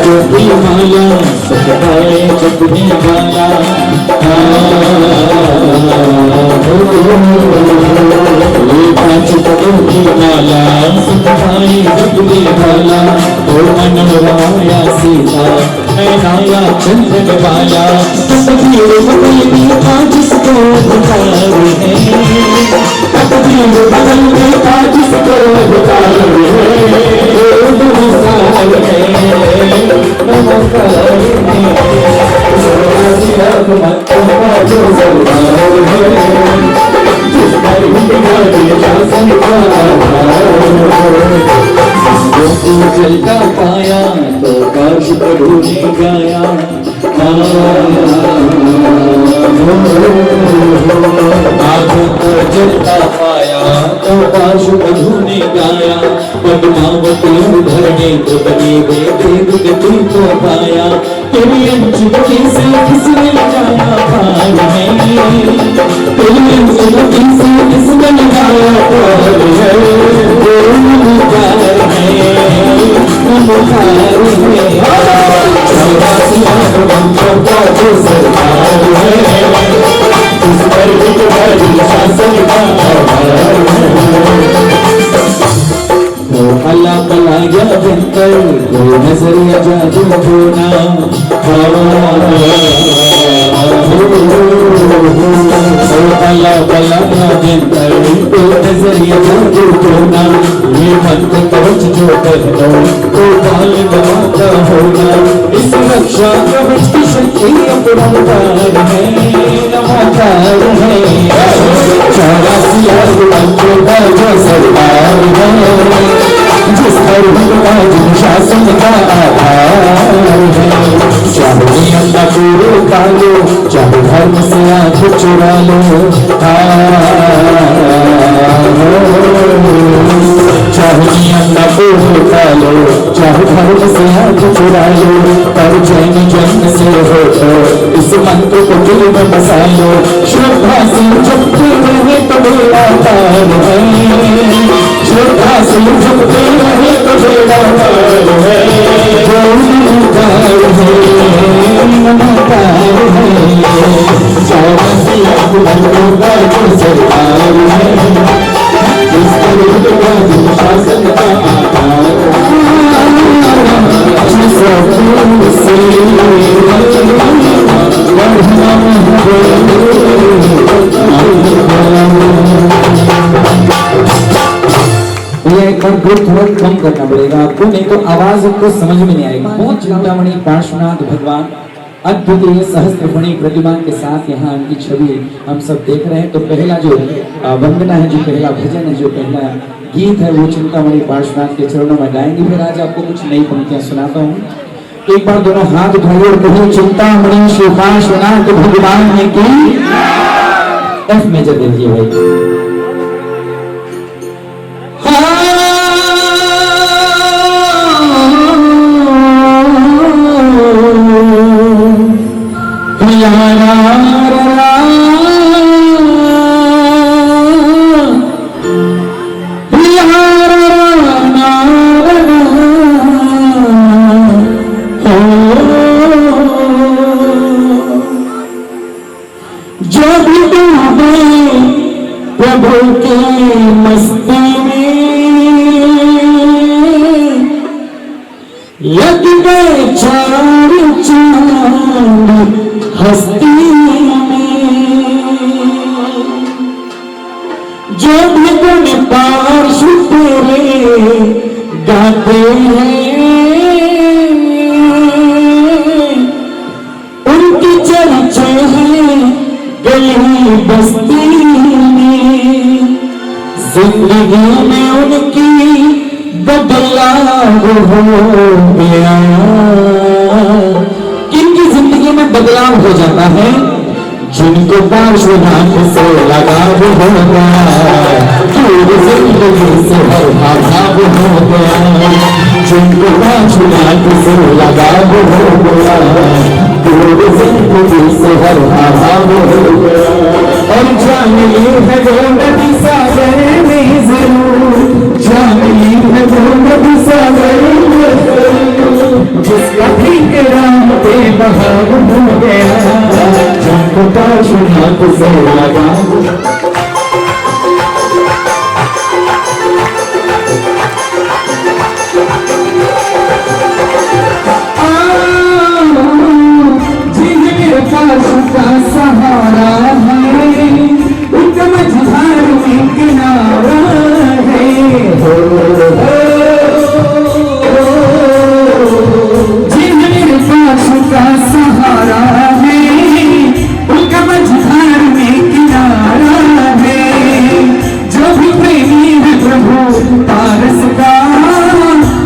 माला सताए जपने वाला पाँच पदों की माला सताए जपने वाला ओ मनोराया सीता नैनाया चंदन वाला तकदीर बदलने का जिसको अधिकार है तकदीर बदलने का जिसको अधिकार है नमस्कार है नमस्कार है जो सरदार है जिस पर हिटका जिन शासन का जिसको चलता पाया तो काश प्रभु ने गाया आँखों को जलता पाया तो पाशु बधू ने गाया पद्मावती धरने तो बनी देव गति को पाया तेरी अंजुमति से किसने लगाया पार है तेरी अंजुमति से किसने लगाया पार है नमकार है नमकार है चौरासी बंदों का जो सरकार है उस पर शासन का अल्लाह बला या जंतर कोई नजरिया जादू होना अल्लाह बला या जंतर कोई नजरिया जादू होना ये मन को कवच जो कर दो तो बाल लगाता होना इस रक्षा कवच की शक्ति अपरंपार है नमकार है 84 बंदों का जो सरकार है जिस पर शासन का आधार है चाहे अल्लाह को कालो चाहे धर्म से आंख चुरा लो चाहे अल्लाह को कालो चाहे धर्म से आंख चुरा लो पर जैन जन्म से हो तो इस मंत्र को दिल में बसा लो श्रद्धा से जपते रहे तो बेड़ा पार है श्रद्धा से जपते रहे तो बेड़ा पार है नमकार है नमकार है चौरासी बंदों का जो सरकार है जिस पर शासन का आधार एक बार ग्रुप थोड़ा कम करना पड़ेगा आपको नहीं तो आवाज आपको समझ में नहीं आएगी बहुत चिंतामणि पार्श्वनाथ भगवान अद्वितीय सहस्त्रफणी प्रतिमा के साथ यहाँ उनकी छवि हम सब देख रहे हैं। तो पहला जो वंदना है, जो पहला भजन है, जो पहला गीत है वो चिंतामणि पार्श्वनाथ के चरणों में गाएंगे। फिर आज आपको कुछ नई पंक्तियां सुनाता हूँ। एक बार दोनों हाथ उठाइए और कहिए चिंतामणि श्री पार्श्वनाथ भगवान की। एफ मेजर देखिए भाई। प्रभु की मस्ती में लग गए चार चांद हस्ती में जो भी गुण पार्श्व तेरे गाते हैं उनकी चर्चे हैं गली बस्ती जिंदगी में उनकी बदलाव हो गया। किनकी जिंदगी में बदलाव हो जाता है? जिनको पार्श्वनाथ से लगाव हो गया, दूर जिंदगी से हर भाव हो गया। जिनको पार्श्वनाथ से लगाव हो गया, दूर जिंदगी से हर भाव हो गया। और जान ली है वो नदी सागर में जरूर, जान ली है वो नदी सागर में जरूर, जिसका ठिकाना बेबहाव हो गया। जिनको पार्श्वनाथ से लगा का सहारा है, उनका मझधार में किनारा है। जिन्हें पास का सहारा है, उनका मझधार में किनारा है। जो भी प्रेमी है प्रभु पारस का,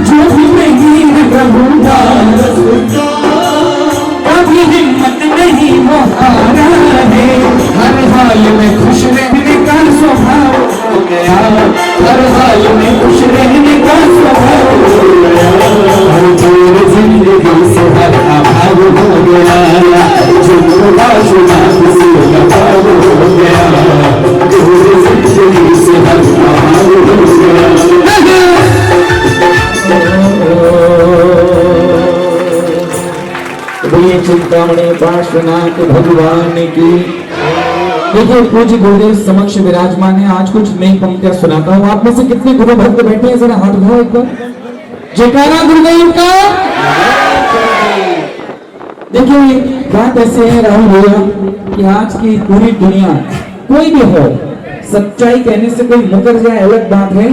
जो भी प्रेमी है प्रभु पारस का, कभी हिम्मत नहीं वो हर हाल में खुश रहने का स्वभाव हो गया, दूर जिंदगी से हर अभाव हो गया, जिंदा शुदा से लगाव हो गया, दूर जिंदगी से हर अभाव हो गया। ये चिंतामणि पार्श्वनाथ भगवान की। देखिए पूज्य गुरुदेव समक्ष विराजमान है। आज कुछ नई पंक्तियां सुनाता हूँ। आप में से कितने गुरु भक्त बैठे हैं, जरा हाथ उठाओ एक बार। जयकारा गुरुदेव का। देखिए बात ऐसे है राहुल भैया कि आज की पूरी दुनिया, कोई भी हो, सच्चाई कहने से कोई मुकर जाए अलग बात है,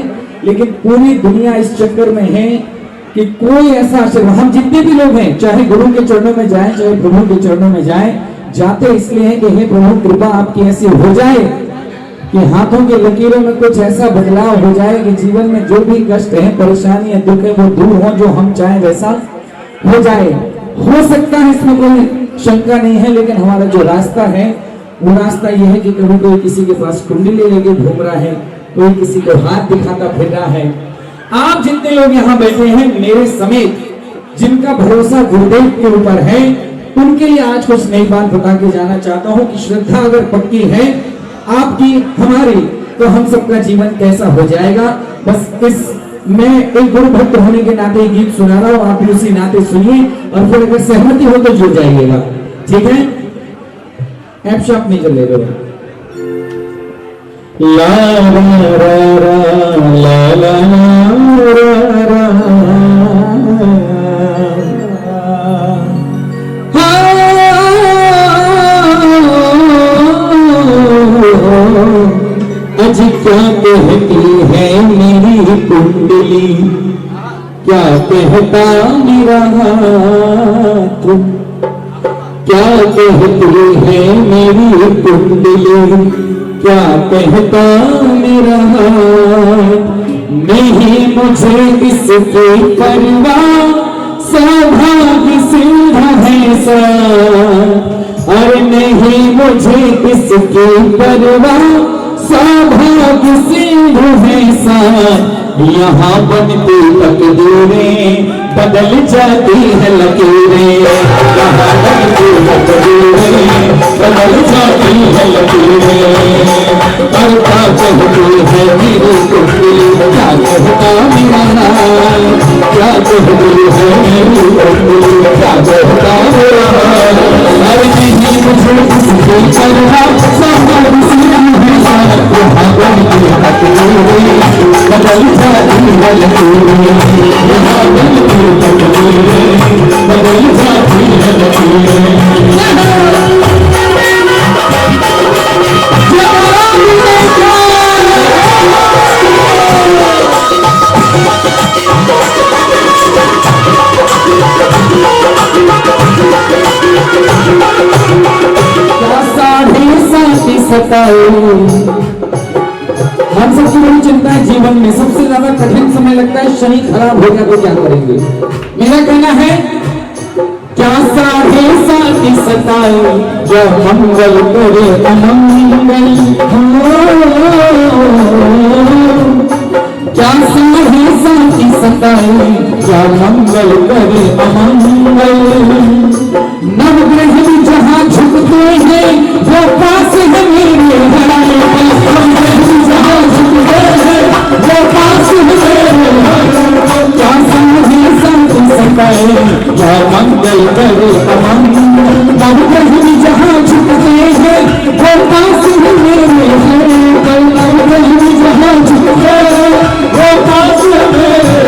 लेकिन पूरी दुनिया इस चक्कर में है कि कोई ऐसा आशीर्वाद, हम जितने भी लोग हैं, चाहे गुरु के चरणों में जाएं, चाहे प्रभु के चरणों में जाएं, जाते इसलिए हैं कि हे प्रभु कृपा आपकी ऐसी हो जाए कि हाथों के लकीरों में कुछ ऐसा बदलाव हो जाए कि जीवन में जो भी कष्ट है, परेशानी है, दुख है, वो दूर हो, जो हम चाहें वैसा हो जाए। हो सकता है, इसमें कोई शंका नहीं है, लेकिन हमारा जो रास्ता है वो रास्ता ये है कि कभी कोई किसी के पास कुंडली लेके घूम रहा है, कोई किसी को हाथ दिखाता फिर रहा है। आप जितने लोग यहाँ बैठे हैं मेरे समेत, जिनका भरोसा गुरुदेव के ऊपर है, उनके लिए आज कुछ नई बात बता के जाना चाहता हूँ कि श्रद्धा अगर पक्की है आपकी हमारी, तो हम सबका जीवन कैसा हो जाएगा। बस इस मैं एक गुरु भक्त होने के नाते गीत सुना रहा हूँ, आप भी उसी नाते सुनिए और फिर अगर सहमति हो तो जुड़ जाइएगा, ठीक है। ऐप शॉप नहीं चल रहे। ला रा रा रा ला ला रा रा आज क्या कहती है मेरी कुंडली, क्या कहता मेरा हाथ, क्या कहती है मेरी कुंडली, क्या कहता मेरा हाथ। नहीं मुझे इसकी परवाह, सौभाग्य सिंह है सा, और नहीं मुझे इसकी परवाह, सौभाग्य सिंह है सा। यहाँ बनती तकदीरें बदल जाती है लकीरें, यहाँ बनती तकदीरें बदल जाती है लकीरें। और क्या कहती है मेरी कुंडली, क्या कहता मेरा हाल, क्या कहती है मेरी कुंडली, क्या कहता मेरा हाल। और नहीं मुझे किसकी परवाह, सौभाग्य सिंह है सा। यहाँ बनती तकदीरें बदल जाती है लकीरें, यहाँ बनती तकदीरें बदल जाती है लकीरें। क्या साढ़े साथी सताए, हम सबकी बड़ी चिंता है जीवन में। सबसे ज्यादा कठिन समय लगता है शनि खराब हो गया तो क्या करेंगे। मेरा कहना है क्या साढ़े साथी सताए, क्या मंगल करे अमंगल हो, क्या साढ़े साथी सताए, क्या मंगल करे अमंगल। नवग्रह भी जहाँ झुकते हैं वो पास है मेरे, जहाँ झुकते हैं वो पास है मेरे। क्या साढ़े साथी सताए, क्या मंगल करे अमंगल। नवग्रह भी जहाँ झुकते हैं वो पास है मेरे, नवग्रह भी जहाँ झुकते हैं वो पास है मेरे।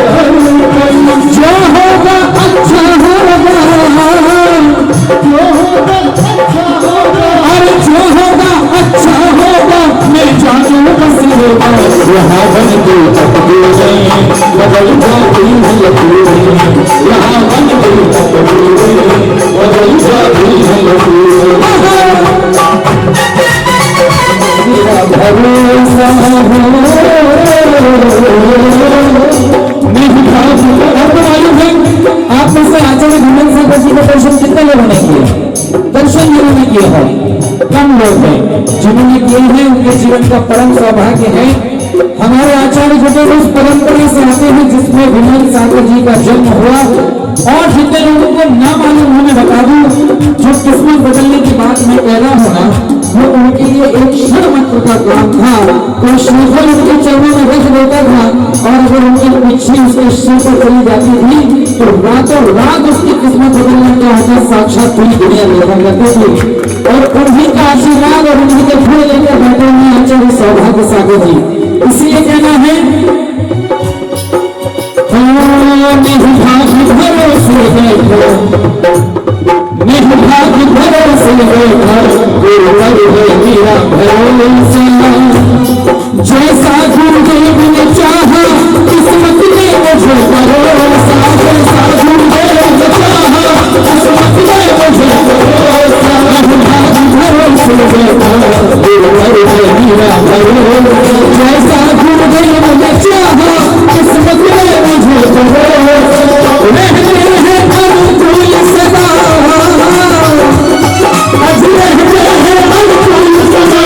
जो होगा अच्छा होगा, जो होगा अच्छा होगा, अरे जो होगा अच्छा होगा, मैं जानू बस होगा। यहाँ बनती तकदीरें बदल जाती है लकीरें, यहाँ बनती तकदीरें बदल जाती है लकीरें। मेरा भरोसा हो आप में से आचार्य भगवान साहब जी का दर्शन कितने लोगों ने किए? दर्शन जिन्होंने किए हैं कम लोग हैं, जिन्होंने किए हैं उनके जीवन का परम सौभाग्य है हमारे आचार्य गुरुदेव उस परंपरा से आते हैं जिसमें विनोद सागर जी का जन्म हुआ। और जितने लोगों को ना मालूम हमें बता दूं, जो किस्मत बदलने की बात मैं कह रहा हूँ ना, वो उनके लिए एक क्षण मात्र का काम था। तो श्रीफल उनके चरणों में रख देता था और अगर उनकी इच्छा उसके सिर पर चली जाती थी तो रातों रात उसकी किस्मत बदलने का होता, साक्षात पूरी दुनिया देखा करती थी। और उन्हीं का आशीर्वाद और उन्हीं के फूल लेकर बैठे हुए आचार्य सौभाग्य सागर जी। इसलिए कहना है भरोसे मेरा भरोसा, जैसा गुरुदेव ने चाहा किस्मत ने मुझे भरोसा, जैसा गुरुदेव ने चाहा किस्मत ने मुझे भरोसा, भरोसे मेरा भरोसा, जैसा गुरुदेव ने चाहा किस्मत ने मुझे भरोसा, रहते हैं अनुकूल सदा, आज रहते हैं अनुकूल सदा,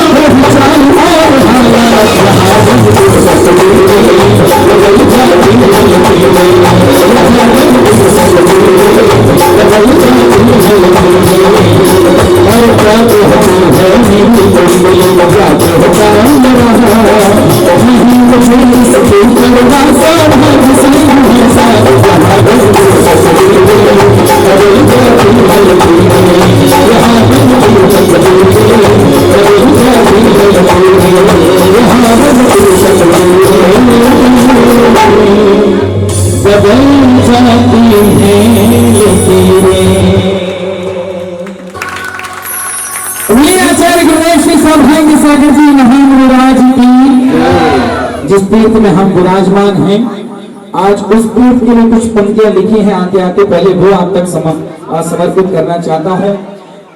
चाल और जिस तीर्थ में हम विराजमान हैं, आज उस तीर्थ के लिए कुछ पंक्तियां लिखी हैं। आते आते पहले वो आप तक समर्पित करना चाहता हूं।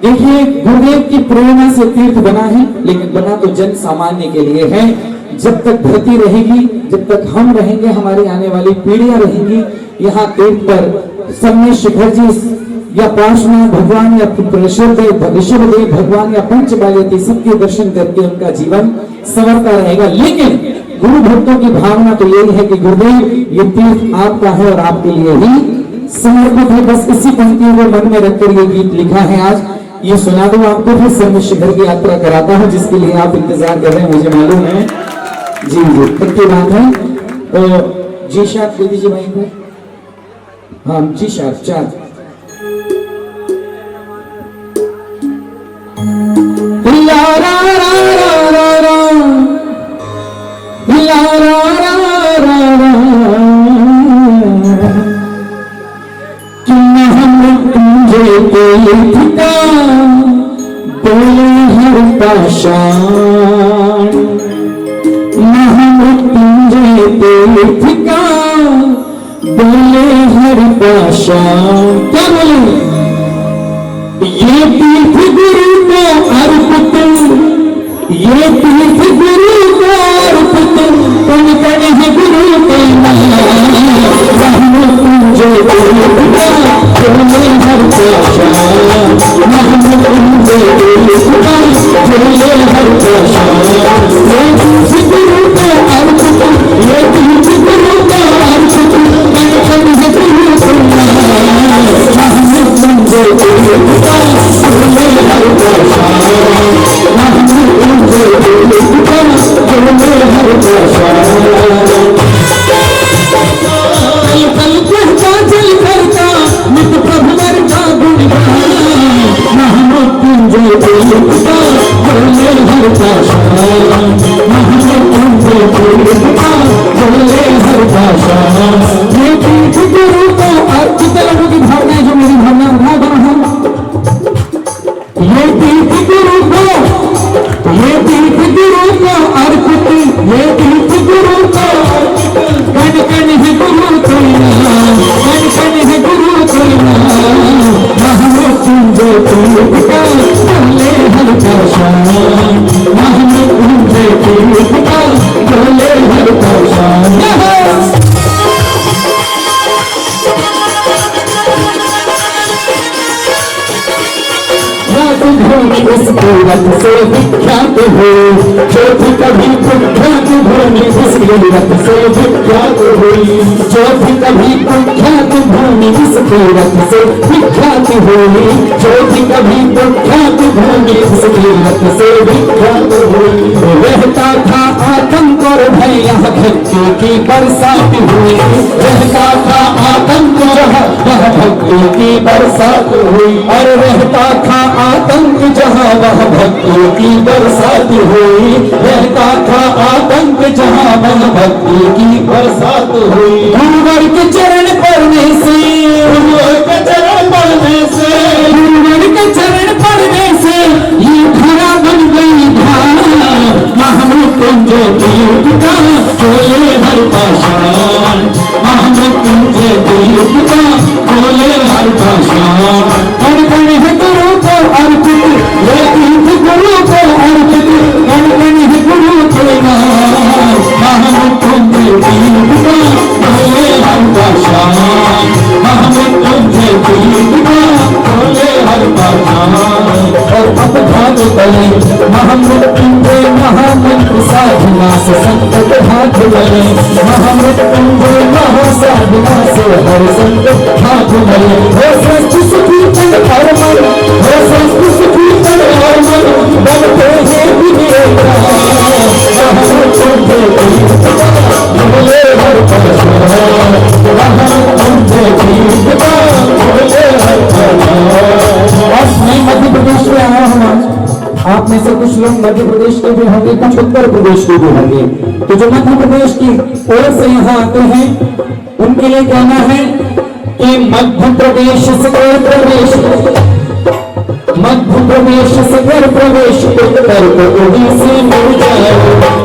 देखिए, गुरुदेव की प्रेरणा से तीर्थ बना है, लेकिन बना तो जन सामान्य के लिए है। जब तक धरती रहेगी, जब तक हम रहेंगे, हमारी आने वाली पीढ़ियां रहेंगी, यहाँ तीर्थ पर समय शिखर जी या पार्श्वनाथ भगवान या ऋषभदेव भगवान या पंचबाल्यती सबके दर्शन करके उनका जीवन संवरता रहेगा। लेकिन गुरु भक्तों की भावना तो यही है कि गुरुदेव ये तीर्थ आपका है और आपके लिए ही समर्पित है। बस इसी पंक्तियों को मन में रखकर ये गीत लिखा है। आज ये सुना दो आपको, फिर समय शिखर की यात्रा कराता हूँ जिसके लिए आप इंतजार कर रहे हैं, मुझे मालूम है। जी जी, पक्की बात है। तो जी शार्प दे दीजिए भाई को। हाँ जी शार्प 4। बोले हर पाषाण महामृत्युंजय तीर्थ का, बोले हर पाषाण। क्या बोले? ये तीर्थ गुरु को अर्पित, ये तीर्थ गुरु को अर्पित, कण कण है गुरु के नाम। महामृत्युंजय तीर्थ का, बोले हर पाषाण महामृत्युंजय तीर्थ का, बोले हर पाषाण। ये तीर्थ गुरु को अर्पित, ये तीर्थ गुरु को अर्पित, कण कण है गुरु के नाम। महामृत्युंजय तीर्थ का, बोले हर पाषाण महामृत्युंजय तीर्थ का, बोले हर पाषाण। कल कहता जल करता नित प्रभु वर का गुणगान, महामृत्युंजय तीर्थ का, बोले हर पाषाण महामृत्युंजय तीर्थ का, बोले हर पाषाण। ये तीर्थ गुरु को अर्पित, लोगों की भावना है जो मेरी भावना उठा दो हम। ये तीर्थ गुरु को, ये तीर्थ गुरु को अर्पित, ये तीर्थ गुरु को अर्पित, कण कण है गुरु के नाम, कण कण है गुरु के नाम। महामृत्युंजय तीर्थ का, बोले हर पाषाण महामृत्युंजय तीर्थ का, बोले हर पाषाण। भूमि उसकी रथ से विख्यात हुई, जो भी कभी कुख्यात भूमि उसकी रथ से विख्यात हुई, जो भी कभी कुख्यात भूमि उसकी रथ से विख्यात हुई, जो भी कभी कुख्यात भूमि उसकी रथ से विख्यात हुई। रहता था आतंक और भय यहाँ भक्ति की बरसात हुई, रहता था आतंक जहाँ वह भक्ति की बरसात हुई, और रहता था आतंक जहाँ वह भक्ति की बरसात हुई, रहता था आतंक जहाँ वह भक्ति की बरसात हुई। गुरुवर के चरण पढ़ने से, गुरुवर के चरण पढ़ने से, गुरुवर के चरण पढ़ने से ये धरा बन गई धाम, महामृत्युंजय तीर्थ का बोले हर पाषाण, महामृत्युंजय तीर्थ का बोले हर पाषाण। कण कण है गुरु को अर्पित, ये तीर्थ गुरु को अर्पित, कण कण है गुरु के नाम, महामृत्युंजय तीर्थ का बोले हर पाषाण, महामृत्युंजय तीर्थ का बोले हर पाषाण। और अब भाग बने महामृत्युंजय महामंत्र साधना से संकट हाथ बने, महामृत्युंजय महासाधना से हर संकट हाथ बने। हो स्वस्थ सुखी तन और मन, हो स्वस्थ सुखी तन और मन, बनते हैं विजेता, महामृत्युंजय तीर्थ का बोले हर पाषाण, महामृत्युंजय तीर्थ का बोले हर पाषाण। और मैं मध्य प्रदेश में आया हूँ, आप में से कुछ लोग मध्य प्रदेश के भी होंगे, कुछ उत्तर प्रदेश के भी होंगे, तो जो मध्य प्रदेश की ओर से यहाँ आते हैं उनके लिए कहना है कि मध्य प्रदेश से कर प्रवेश, मध्य प्रदेश से कर प्रवेश, उत्तर को ओडिशा मिल जाए,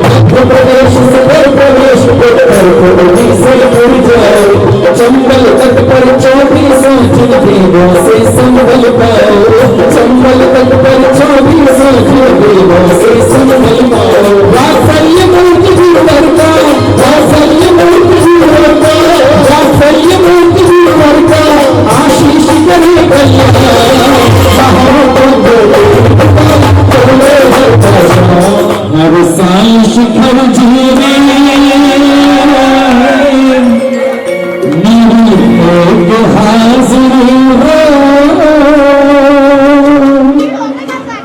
मध्य प्रदेश से कर प्रवेश, उत्तर को ओडिशा मिल जाए। चंबल तट पर 24 जिलें से संभल पाओ, चंबल तट पर 24 जिलें से संभल पाओ। वात्सल्य मूर्ति जी करता, वात्सल्य मूर्ति जी करता, वात्सल्य मूर्ति जी करता, आशीष करे कल्याण, हर साई शिखर जीवे हाजिरी हो,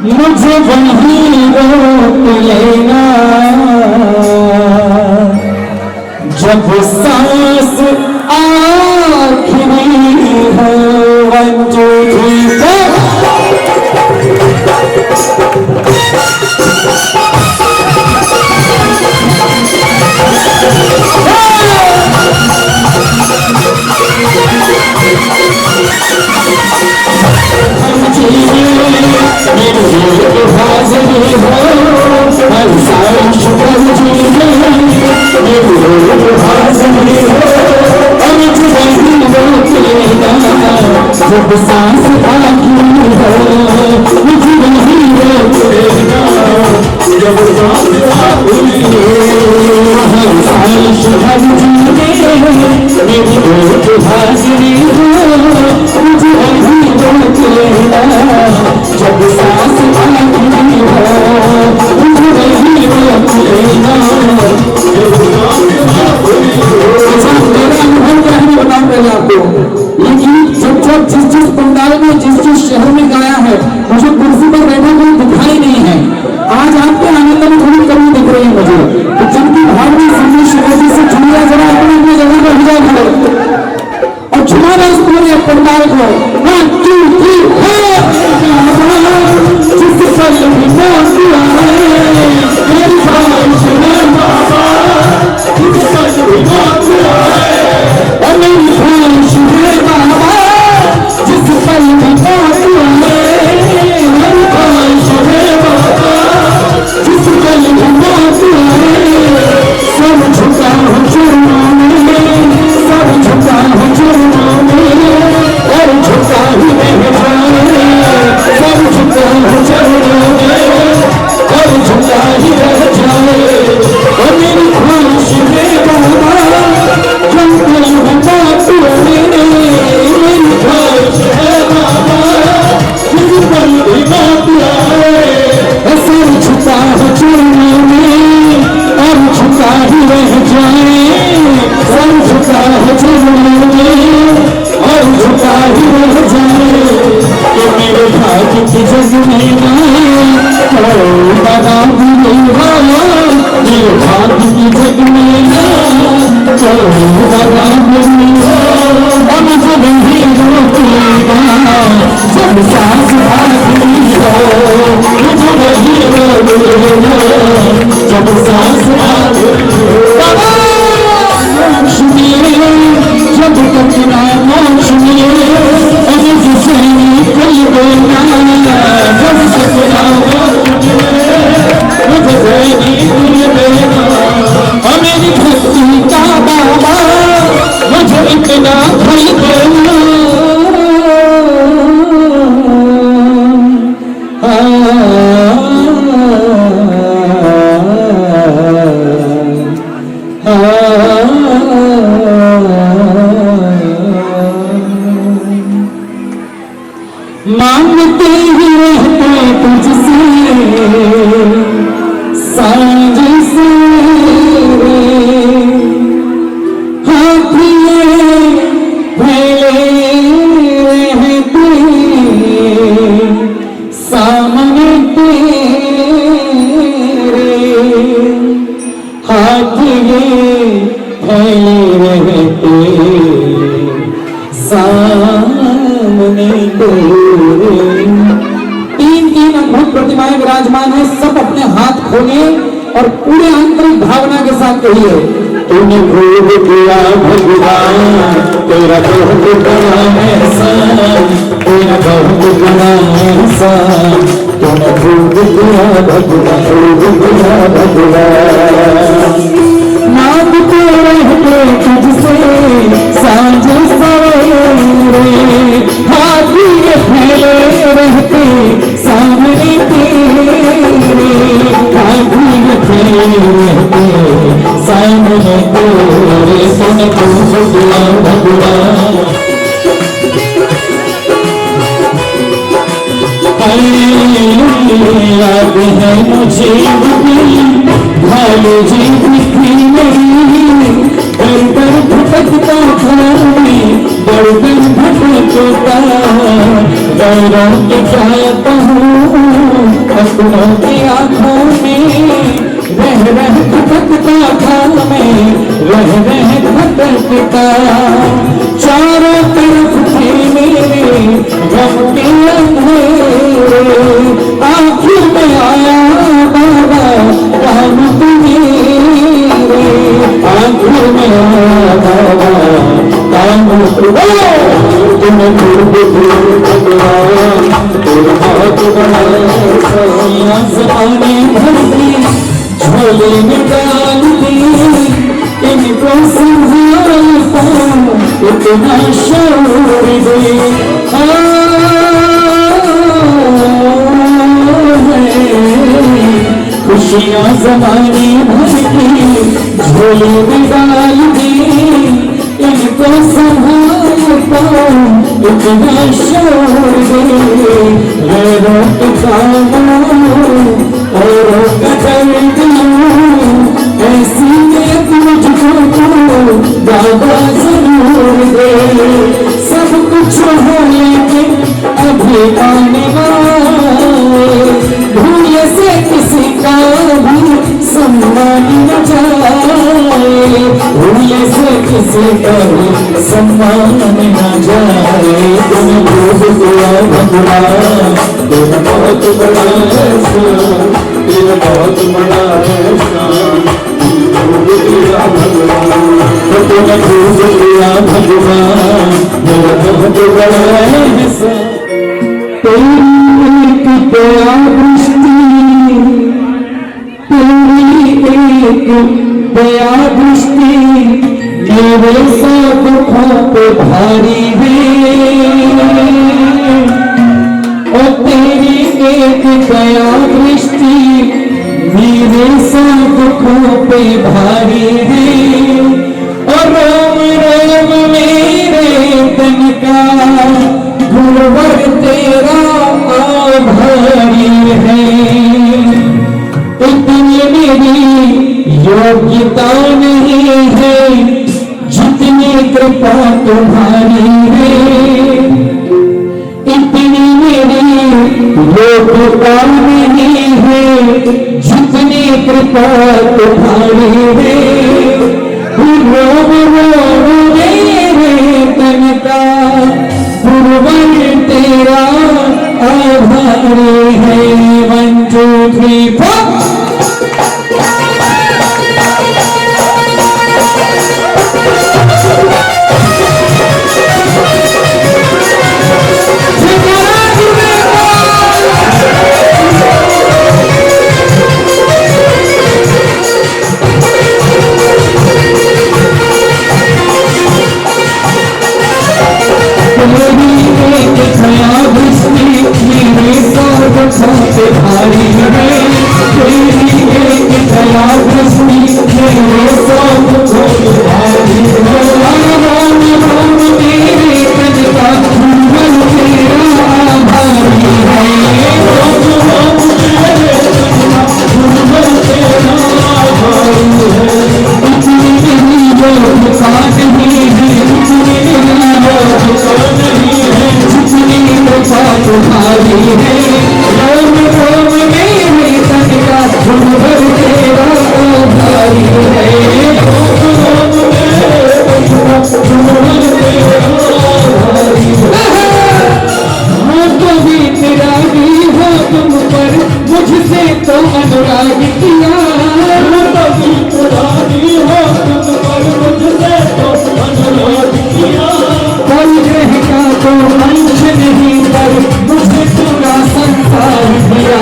मुझे वहीं रोक लेना जब सांस आखिरी हो। 1 2 3 जब सांस आखिरी हो, मुझे वहीं रोक लेना जब सांस आखिरी हो। हर साई शिखर जीवे मेरी रोज हाजिरी हो, मुझे वहीं रोक लेना जब सांस आखिरी हो, मुझे वहीं रोक लेना जब सांस आखिरी हो। मेरा अनुभव क्या है बताऊं पहले आपको, ये गीत जब जिस पंडाल में जिस मांगते ही रहते तुझसे सांझ सवेरे, हाथ में फैले रहते सामने तेरे, हाथ ये फैले रहते सामने तीन अद्भुत प्रतिमाएं विराजमान है। सब अपने हाथ खोलिए और पूरे आंतरिक भावना के साथ कहिए, तूने खूब किया भगवान, तेरा बहुत बड़ा एहसान, तेरा बहुत बड़ा एहसान, तूने खूब किया भगवान, खूब किया भगवान। मांगते रहते तुझसे सांझ सवेरे, हाथ ये फैले रहते सामने तेरे, हाथ ये फैले रहते सामने तेरे, तूने खूब किया भगवान। याद है मुझे भालो जी दिखी नहीं, दर दर भटकता था मैं, दर दर भटकता, गौरों के जाता हूँ अपनों की आँखों में, रह रह भटकता था मैं, रह रह भटकता, चारों तरफ थे मेरे गम के अंधेरे, आँखों में आया बाबा राम तुम्हारे, आँखों में आया बाबा राम तुम्हारे, तुम्हें खूब भगवान, तेरा हाथ बड़ा सोनिया ज़माने भर दी, झोले में डाल दी, इनको संभालता इतना शौर दे, खुशियाँ ज़माने भर की झोले में डाल दी, इनको संभालता इतना शौर दे, गैरों के कामों औरों का दर्द ऐसी नियत मुझको बाबा जरूर दे, सब कुछ हो लेकिन अभी आने वाले, भूल से किसी का भी सम्मान न जाए, भूल से किसी का भी सम्मान न जाए, तुम्हें खूब किया भगवान, तेरा बहुत बड़ा एहसान, तेरा बहुत बड़ा एहसान, तूने खूब किया भगवान, मेरा बहुत बड़ा एहसान। तेरी एक दया दृष्टि, तेरी एक दया दृष्टि मेरे सब दुखों पे भारी है, और तेरी एक दया दृष्टि मेरे सब दुखों पे भारी है, और रोम रोम मेरे तन का गुरुवर तेरा आभारी है, इतनी मेरी योग्यता नहीं है जितनी कृपा तुम्हारी है, इतनी मेरी योग्यता कृपा नहीं है, जितनी कृपा तुम्हारी है। रोम रोम मेरे तन का गुरुवर तेरा आभारी है। 1 2 3 4 सबसे भारी है, तेरी एक दया दृष्टि मेरे सब बहुत भारी है। राम राम तेरे तन का गुरुवर तेरा आभारी है। राम राम तेरे तन का गुरुवर तेरा आभारी है। इतनी नहीं योग्यता नहीं है, इतनी नहीं योग्यता नहीं है, जितनी कृपा तुम्हारी है। रोम रोम मेरे तन का गुरुवर तेरा आभारी है। रोम रोम मेरे तन का गुरुवर तेरा आभारी है। हाँ तो भी तेरा भी हो तुम पर, मुझसे तो अनुराग किया। तो भी तेरा भी हो तुम पर, मुझसे तो अनुराग किया। कोई ग्रह का तो अंश नहीं पर मुझे पूरा संसार दिया।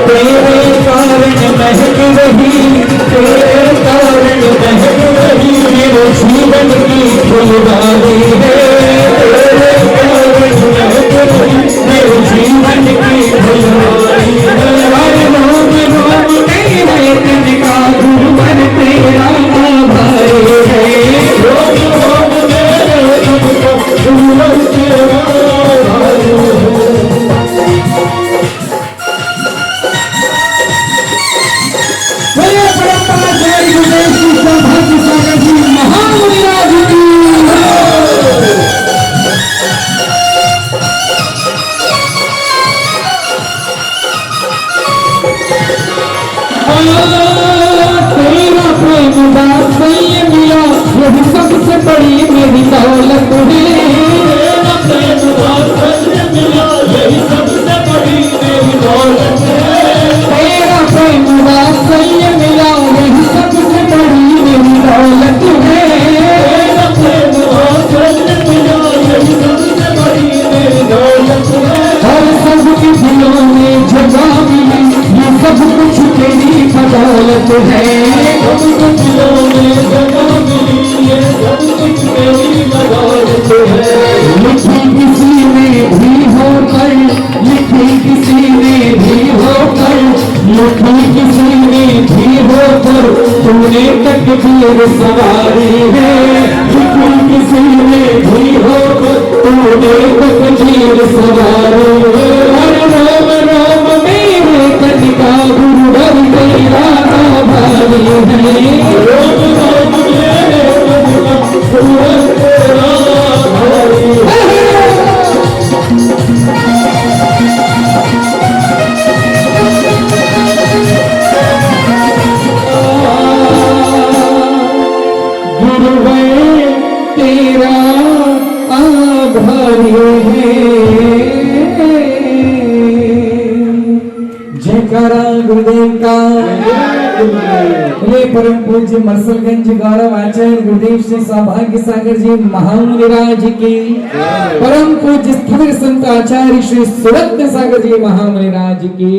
तेरे कारण महक रही, तेरे कारण महक रही मेरे जीवन की फुलवारी है। तेरे कारण महक रही मेरे जीवन की फुलवारी है। रोम रोम मेरे तन का गुरुवर तेरा आभारी है। रोम रोम मेरे तन का गुरुवर तेरा आभारी है। परंपराचार्य गुरुदेव श्री सौभाग्य सागर जी महामुनिराज की तेरा प्रेम वात्सल्य मिला, यही सबसे बड़ी मेरी दौलत है। तेरा प्रेम वात्सल्य मिला, यही सबसे बड़ी मेरी दौलत है। तेरा प्रेम वात्सल्य मिला, यही सबसे बड़ी मेरी दौलत है। तेरा प्रेम वात्सल्य मिला, यही सबसे बड़ी मेरी दौलत है। और सबकी दिलों में जगह मिली, ये सब कुछ तेरी बदौलत है। सबके दिलों में जगह मिली, ये सब कुछ तेरी बदौलत है। लिखी किसी ने भी होकर, लिखी किसी ने भी होकर, लिखी किसी ने भी होकर तूने तकदीर सवारी है। लिखी किसी ने भी होकर तूने तकदीर सवारी है। रोम रोम मेरे तन का गुरुवर तेरा आभारी है। रोम रोम मेरे तन का गुरुवर तेरा आभारी है। गुरुवर तेरा आभारी है। जयकारा गुरुदेव का। बोले परम पूज्य मरसलगंज गौरव आचार्य गुरुदेव श्री सौभाग्य सागर जी महामुनिराज की। परम पूज्य स्थविर संत आचार्य श्री सुरत्न सागर जी महामुनिराज की।